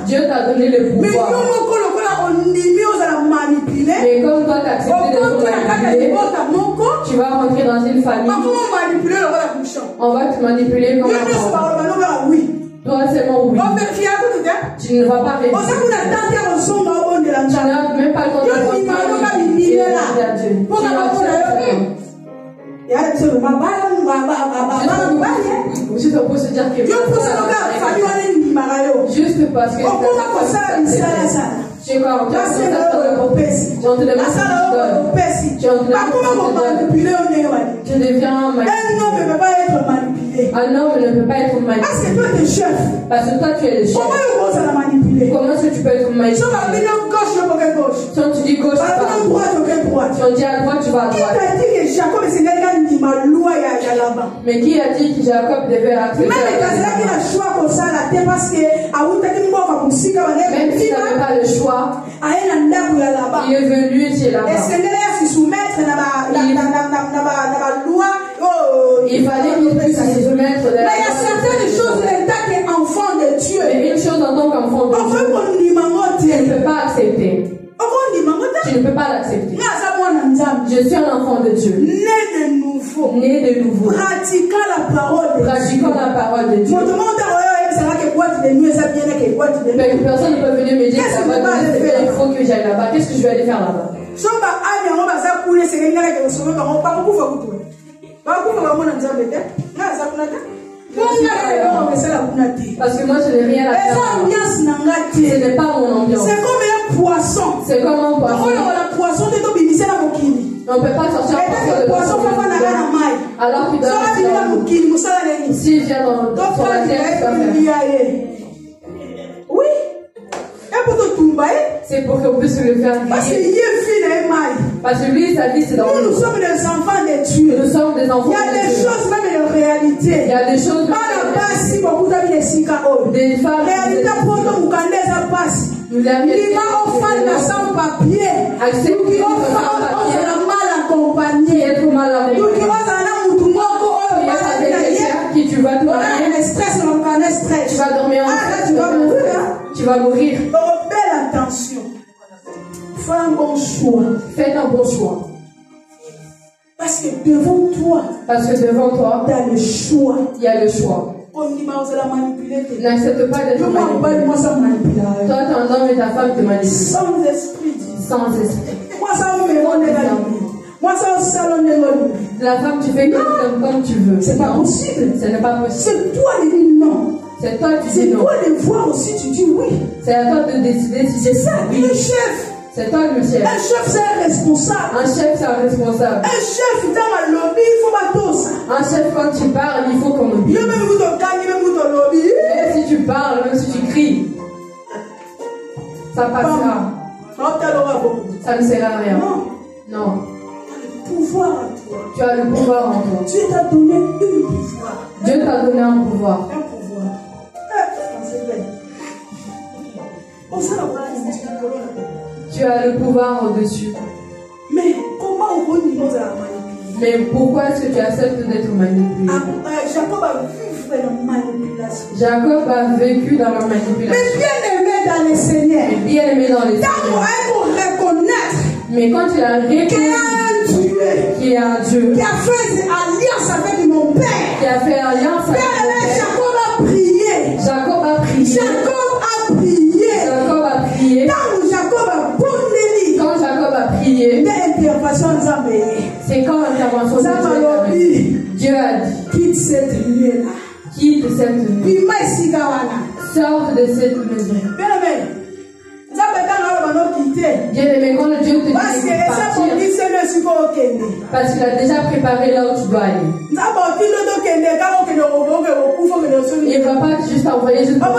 Dieu t'a donné le pouvoir. Mais comme toi tu as accepté de te manipuler, tu vas rentrer dans une famille. On va te manipuler comme un enfant. Toi seulement oui. Tu ne vas pas rester. Tu n'as même pas le temps de juste pour se dire que juste parce que tu es quoi, tu deviens un homme ne peut pas être manipulé. Un homme ne peut pas être manipulé. Parce que toi tu es chef. Parce que toi tu es le chef. Comment manipuler. Comment est-ce que tu peux être manipulé? Si on va venir gauche, je vais gauche. Si on te dit gauche, tu vas à droite, je vais droite. Si on dit à droite, tu vas à Qui droite. t'a dit que Jacob c'est quelqu'un loi là-bas? Mais qui a dit que Jacob devait accepter? Même quand il a le choix comme ça, la tête parce que même s'il n'avait pas le choix, il est venu chez là-bas. Il fallait qu'il puisse se soumettre. Mais il y a certaines choses en tant qu'enfant de Dieu. Mais une chose en tant qu'enfant de Dieu, tu ne peux pas accepter. Tu ne peux pas l'accepter. Je suis un enfant de Dieu. Né de nouveau. Né de nouveau. Pratiquant la parole de Dieu. Mais personne ne peut venir me dire que il faut que j'aille là-bas. Qu'est-ce que je vais aller faire là-bas? Parce que moi je n'ai rien à faire. Ce n'est pas mon ambiance. C'est comme un poisson. C'est comme un poisson. On ne peut pas sortir un poisson alors qu'il doit s'il vient dans la terre, oui. C'est pour qu'on puisse le faire griller. Parce que lui, sa vie, c'est dans nous sommes des enfants de Dieu. Nous sommes des enfants de Dieu. Il y a des choses même de réalité. Il y a des choses des femmes. Réalité pour nous, nous avons sans papier. Accepter accompagné. Être mal accompagné. Qui tu vas dormir. Tu vas dormir en stress. Tu vas mourir. Belle attention. Fais un bon choix. Faites un bon choix. Parce que devant toi, il y a le choix. Il y a le choix. N'accepte pas d'être manipulé. Toi, ton homme et ta femme te manipulent. Sans esprit. Sans esprit. Moi, ça me la femme, tu fais comme tu veux. C'est pas possible. Ce n'est pas possible. C'est toi qui dis non. C'est toi qui dis non. C'est toi de voir aussi, tu dis oui. C'est à toi de décider si c'est ça, le chef. C'est toi le chef. Un chef, c'est un responsable. Un chef, c'est un responsable. Un chef, dans le lobby, il faut pas tout ça. Un chef, quand tu parles, il faut qu'on obéisse. Même si tu parles, même si tu cries, ça passera. Ça ne sert à rien. Non. Pouvoir en toi. Tu as le pouvoir en toi. Dieu t'a donné un pouvoir. Dieu t'a donné un pouvoir. Un pouvoir. Tu as le pouvoir au-dessus. Mais comment on peut nous manipuler? Mais pourquoi est-ce que tu acceptes d'être manipulé? Jacob a vécu dans la manipulation. Jacob a vécu dans la manipulation. Mais bien aimé dans le Seigneur. Mais bien aimé dans le Seigneur. Pour reconnaître. Mais quand il a reconnu qu'il y a un Dieu qui a fait alliance avec mon père, qui a fait alliance avec mon père, Jacob a prié. Jacob a prié. Jacob a prié. Quand Jacob a prié, c'est quand l'intervention de Dieu a dit, quitte cette nuit-là. Quitte cette nuit. Sors de cette maison. Bien aimé, quand Dieu te dit de partir, parce qu'il a déjà préparé là où tu dois aller. Il ne va pas juste envoyer juste pour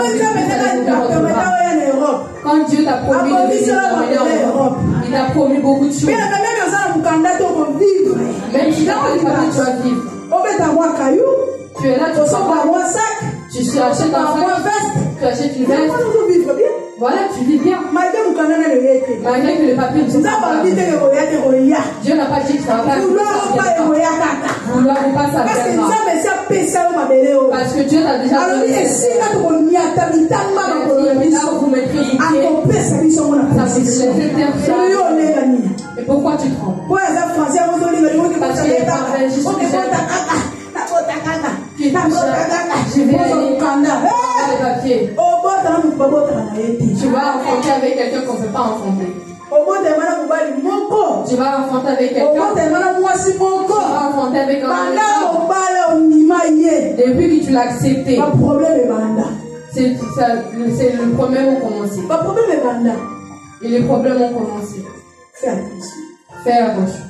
quand Dieu t'a promis de venir en Europe, il t'a promis beaucoup de choses. Même si tu vas vivre. Tu es là, tu achètes un sac, tu achètes une veste. Voilà, tu vis bien. Malgré que les papiers ne sont pas là. Dieu n'a pas dit que ça va pas. Vouloir ou pas, ça viendra. Parce que Dieu t'a déjà donné. Vous mettrez et pourquoi tu trembles? Parce qu'il est parfait, je vais aller les papiers. Tu vas affronter avec quelqu'un qu'on ne peut pas affronter. Tu vas affronter avec quelqu'un. Tu vas affronter avec un depuis que tu l'as accepté. C'est le problème ont commencé. Et les problèmes ont commencé. Fais attention.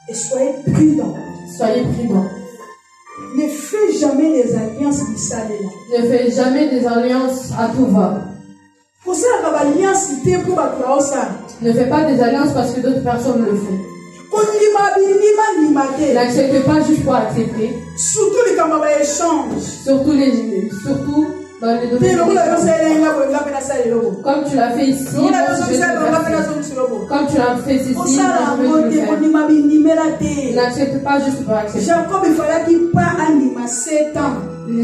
Et soyez prudents. Soyez prudents. Ne fais jamais des alliances qui s'allient. Ne fais jamais des alliances à tout va. Ne fais pas des alliances parce que d'autres personnes le font. N'accepte pas juste pour accepter. Surtout dans les domaines. Comme tu l'as fait ici, comme tu l'as fait ici, n'accepte pas juste pour accepter.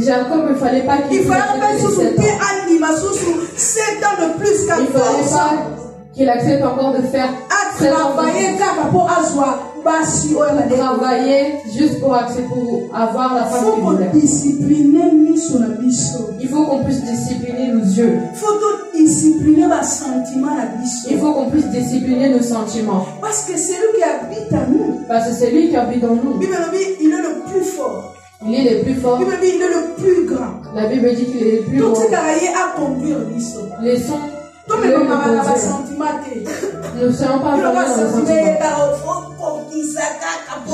Jacob, il ne fallait pas qu'il qu'il accepte encore de faire travailler juste pour accepter, pour avoir la femme qu'il voulait. Il faut qu'on puisse discipliner nos yeux. Il faut qu'on puisse discipliner nos sentiments. Parce que c'est lui qui habite en nous. Parce que c'est lui qui habite en nous. Il est le plus fort. Il est le plus fort. Il est le plus grand. La Bible dit qu'il est le plus grand. Les sons. Nous ne serons pas vraiment dans les sentiments.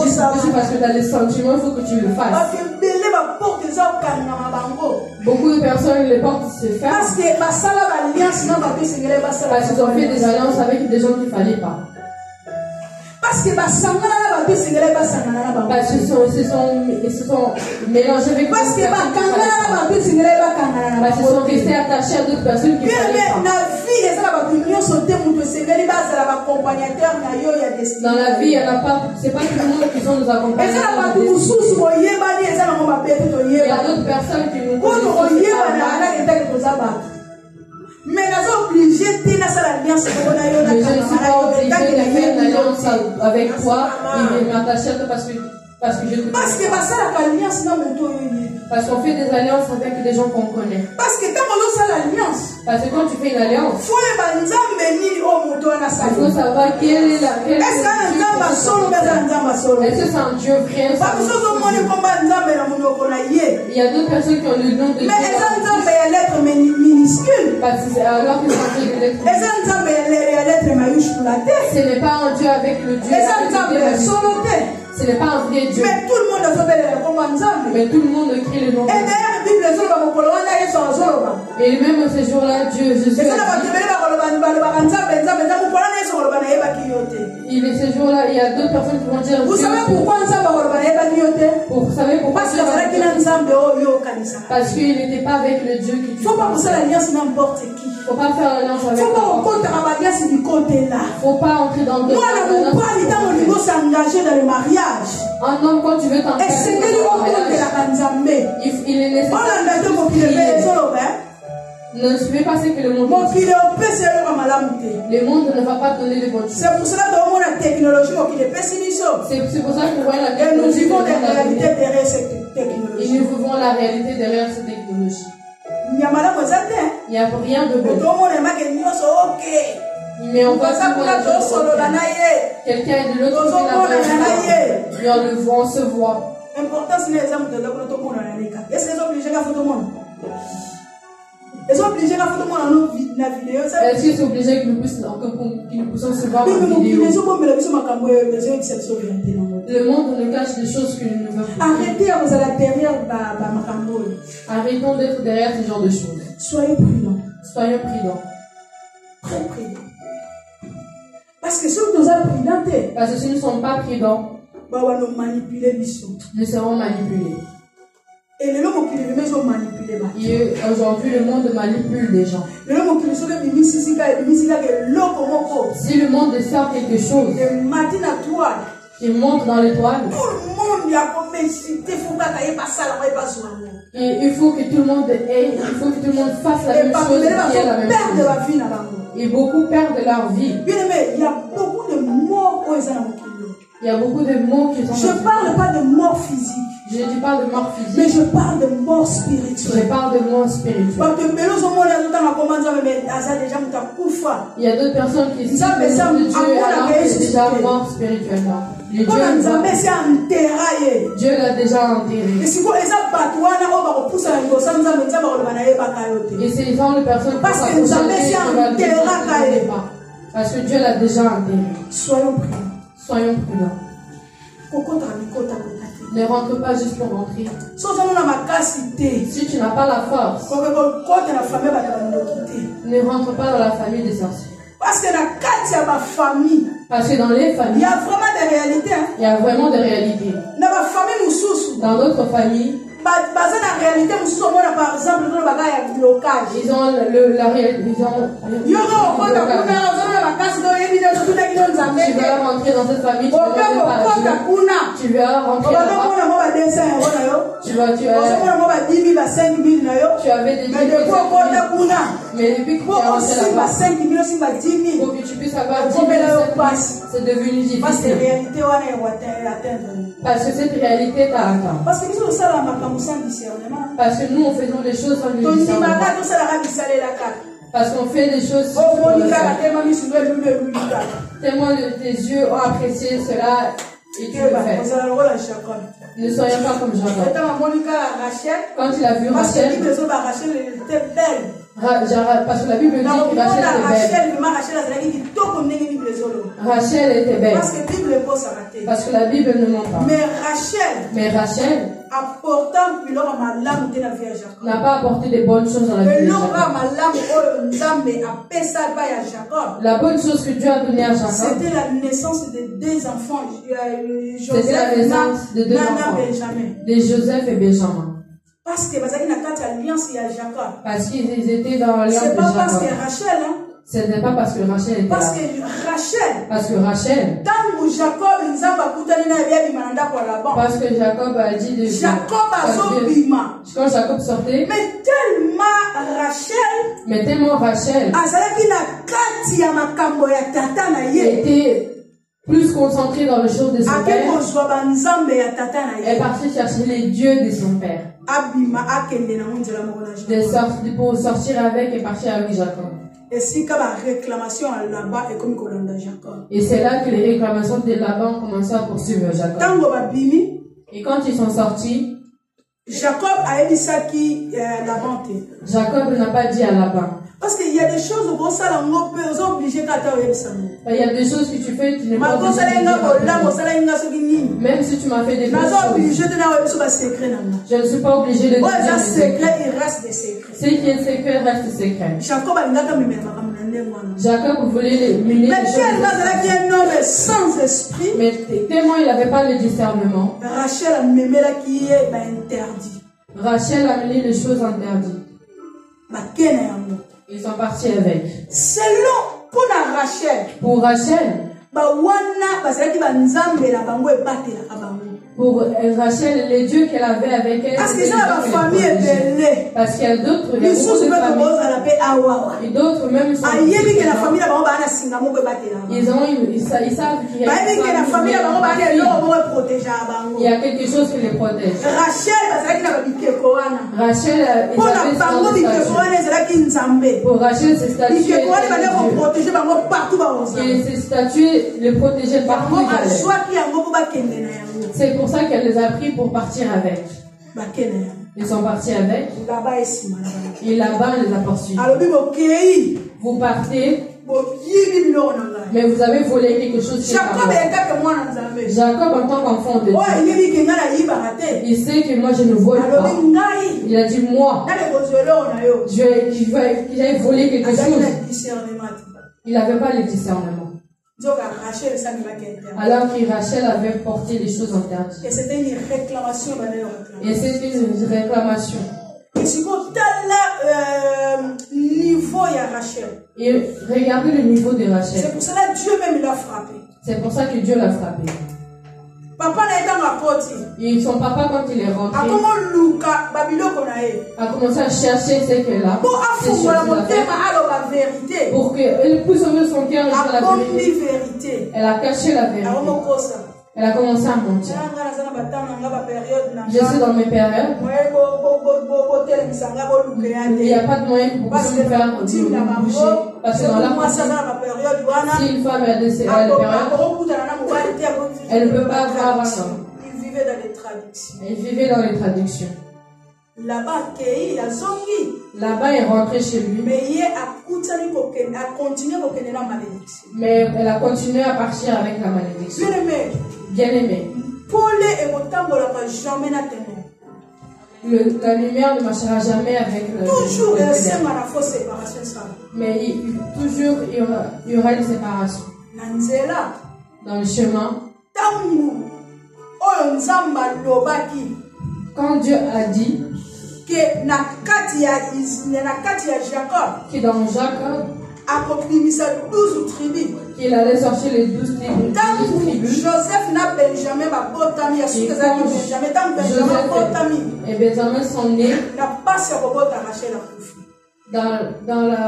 Juste parce que dans les sentiments, il faut que tu le fasses. Beaucoup de personnes, les portes se ferment. Parce qu'ils ont fait des alliances avec des gens qu'il ne fallait pas. Parce qu'ils se sont mélangés avec parce qu'ils sont restés attachés à d'autres personnes qui ne fallait pas. Dans la vie, il n'y en a pas, c'est pas tout le monde qui sont nos accompagnateurs. Il y a d'autres personnes qui nous connaissent. Mais je ne suis pas obligé de faire une alliance avec toi et de m'attacher à toi parce que je te connais. Parce qu'on fait des alliances avec des gens qu'on connaît. Parce que quand tu fais une alliance, il faut savoir quelle est la est-ce que c'est un Dieu vrai? Il y a d'autres personnes qui ont le nom de Dieu. Mais lettre minuscule. Parce que alors qu'ils ont des lettres. Ce n'est pas un Dieu avec le Dieu. Ce n'est pas un vrai Dieu. Mais tout le monde crie le nom de Dieu. Et même ce jour-là, Dieu, Jésus. Il est ce jour-là, il y a d'autres personnes qui vont dire. Vous savez pourquoi Vous savez pourquoi? Parce qu'il n'était pas avec le Dieu qui. Faut pas faire l'alliance n'importe qui. Faut pas faire l'alliance avec. Faut pas alliance du côté là. Faut pas entrer dans le. Moi, on pas au niveau s'engager dans le mariage. Un homme, quand tu veux t'engager. Il est nécessaire. Ne suivez pas ce que le monde dit. Le monde ne va pas donner de bonnes choses. C'est pour cela que la technologie C'est pour ça que nous voyons la technologie. Nous vivons la réalité derrière cette technologie. Et nous vivons la réalité derrière cette technologie. Il n'y a rien de bon. Mais on voit quelqu'un est de l'autre côté de la le vent, on se voit. Est-ce que c'est obligé que nous puissions se voir en vidéo? Le monde nous cache des choses que nous ne veulons pas. Arrêtons d'être derrière ce genre de choses. Soyez prudents. Soyons prudents. Très prudents. Parce que si nous sommes prudents, parce que si nous ne sommes pas prudents, nous serons manipulés. Et aujourd'hui, le monde manipule les gens. Si le monde sort quelque chose qui monte dans l'étoile, et il faut que tout le monde fasse la même chose. Et beaucoup perdent leur vie. Il y a beaucoup de morts qui sont Il y a beaucoup de mots qui sont. Je ne parle pas de mort physique. Je ne dis pas de mort physique. Mais je parle de mort spirituelle. Je parle de mort spirituelle. Il y a d'autres personnes qui disent que Dieu alors est déjà mort spirituellement. Dieu l'a déjà enterré. Et ces gens de personnes parce que parce que Dieu l'a déjà enterré. Soyons prudents. Soyons prudents. Ne rentre pas juste pour rentrer. Si tu n'as pas la force, ne rentre pas dans la famille des sorciers. Parce que dans les familles, il y a vraiment des réalités. Il y a vraiment des réalités. Dans d'autres familles, par exemple, ils ont la réalité. Tu vas rentrer dans cette famille, tu vas rentrer là-bas. Tu avais des mais depuis que tu es rentré là-bas, pour que tu puisses avoir 10 000, c'est devenu difficile. Parce que cette réalité t'a atteint. Parce que nous, on faisons des choses sans le discernement. Parce qu'on fait des choses sans le faire. Tellement tes yeux ont apprécié cela et tu le fais. Ne soyons pas comme Jacob. Quand il a vu Rachel, parce que la Bible dit que Rachel était belle. Parce que la Bible ne ment pas. Mais Rachel n'a pas apporté de bonnes choses dans la vie de Jacob. La bonne chose que Dieu a donnée à Jacob, c'était la naissance de deux enfants. C'était la naissance de deux enfants, de Joseph et Benjamin. Parce qu'ils étaient dans l'alliance de Jacob. C'est pas parce que Rachel, ce n'est pas parce que Rachel était là. Parce que Rachel, parce que Jacob a dit de quand Jacob sortait, mais tellement Rachel était plus concentrée dans les choses de son père, elle est partie chercher les dieux de son père, pour sortir avec et partir avec Jacob. Et c'est là que les réclamations de Laban ont commencé à poursuivre Jacob. Et quand ils sont sortis, Jacob n'a pas dit à Laban. Parce qu'il y a des choses où il y a des choses que tu fais, tu n'es pas obligé. Même si tu m'as fait des choses, je ne suis pas obligé de te dire des secrets. Ce qui est secret reste secret. Jacob voulait mener les choses. Sans esprit. Mais tellement il n'avait pas le discernement. Rachel a mené les choses interdites. Ils sont partis avec. Pour Rachel, les dieux qu'elle avait avec elle, parce qu'il y a d'autres familles, et d'autres même sont ils savent qu'il y a quelque chose qui les protège. Rachel pour Rachel, ces statues les protégeaient partout. C'est pour ça qu'elle les a pris pour partir avec. Ils sont partis avec. Et là-bas, elle les a poursuivis. Vous partez, mais vous avez volé quelque chose chez Jacob en tant qu'enfant de Dieu, il sait que moi je ne vole pas. Il a dit moi, j'ai volé quelque chose. Il n'avait pas le discernement. Alors que Rachel avait porté des choses interdites. Et c'était une réclamation. Et c'était une réclamation. Et regardez le niveau de Rachel. C'est pour ça que Dieu même l'a frappé. C'est pour ça que Dieu l'a frappé. Et son papa, quand il est rentré, a commencé à chercher ce qu'elle a. Pour qu'elle puisse ouvrir son cœur et dire la vérité. Elle a caché la vérité. Elle a commencé à mentir. Je suis dans mes périodes. Il n'y a pas de moyen pour que je me fasse bouger. Parce que dans la si une femme a des périodes, elle ne peut pas avoir un homme. Il vivait dans les traductions. Il vivait dans les traductions. Là-bas, il est rentré chez lui. Mais elle a continué à partir avec la malédiction. Bien aimé. La lumière ne marchera jamais avec le toujours le ténèbre. Mais toujours il y aura une séparation. Dans le chemin, quand Dieu a dit que dans Jacob, il allait sortir les 12 tribus. Joseph n'a Benjamin, et Benjamin sont nés dans la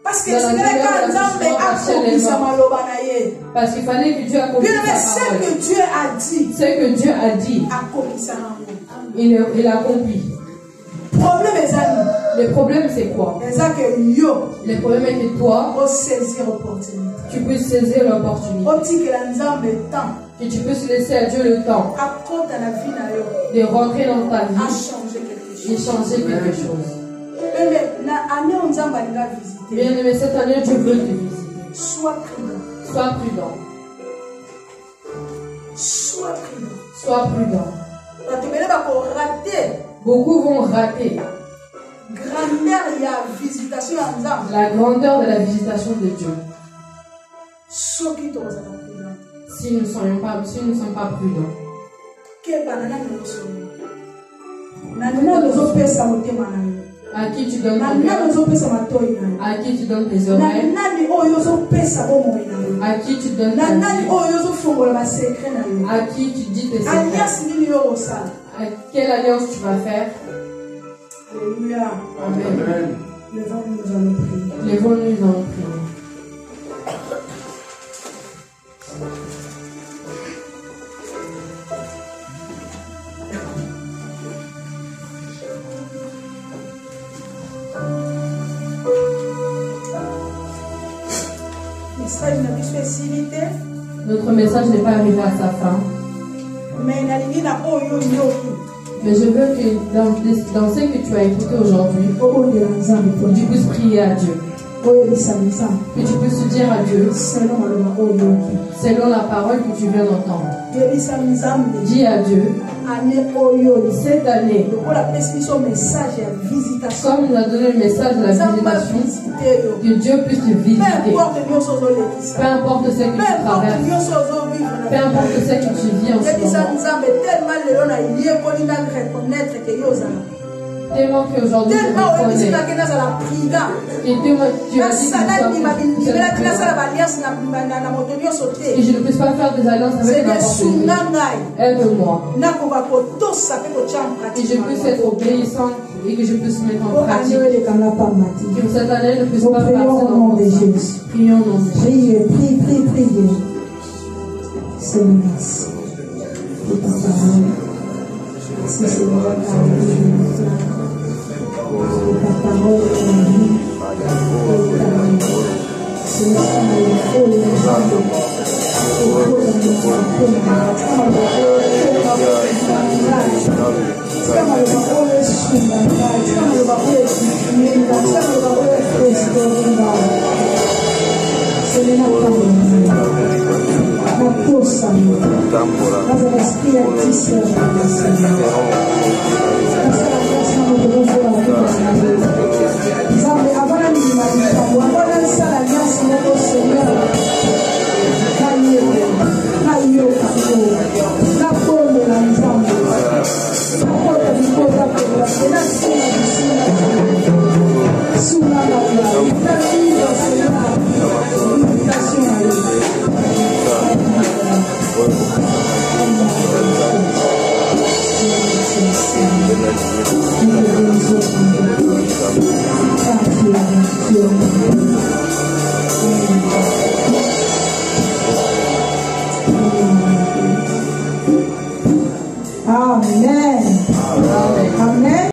parce que parce qu'il fallait que Dieu accomplisse sa parole. Ce que Dieu a dit, il accomplit. Le problème c'est quoi? Le problème est que toi, tu peux saisir l'opportunité. Que tu peux se laisser à Dieu le temps de rentrer dans ta vie et changer quelque chose. Bien aimé, cette année Dieu veut te visiter. Sois prudent. Sois prudent. Sois prudent. Sois prudent. Beaucoup vont rater la grandeur de la visitation de Dieu. Si nous ne sommes pas prudents. À qui tu donnes ton cœur? À qui tu donnes tes oreilles? À qui tu donnes ta vie? À qui tu dis tes secrets? À quelle alliance tu vas faire? Alléluia. Amen. Levons-nous, nous allons prier. Levons-nous, nous allons prier. Notre message n'est pas arrivé à sa fin. Mais je veux que dans ce que tu as écouté aujourd'hui, tu puisses prier à Dieu. Que tu puisses dire à Dieu selon la parole que tu viens d'entendre. Dis à Dieu, cette année, comme il nous a donné le message de la visitation, que Dieu puisse te visiter. Peu importe ce que tu traverses, peu importe ce que tu vis en ce moment. Tellement qu'aujourd'hui tu reconnais. Et tellement tu as dit que je ne puisse pas faire des alliances avec n'importe qui. Aide-moi. Que je puisse être obéissant et que je puisse mettre en pratique. Que cette année ne puisse pas passer dans mon sang. Prions au nom de Jésus. Prie. Seigneur, merci. Pour ta parole. Merci Seigneur, ta parole est la vie. Seigneur, Amen.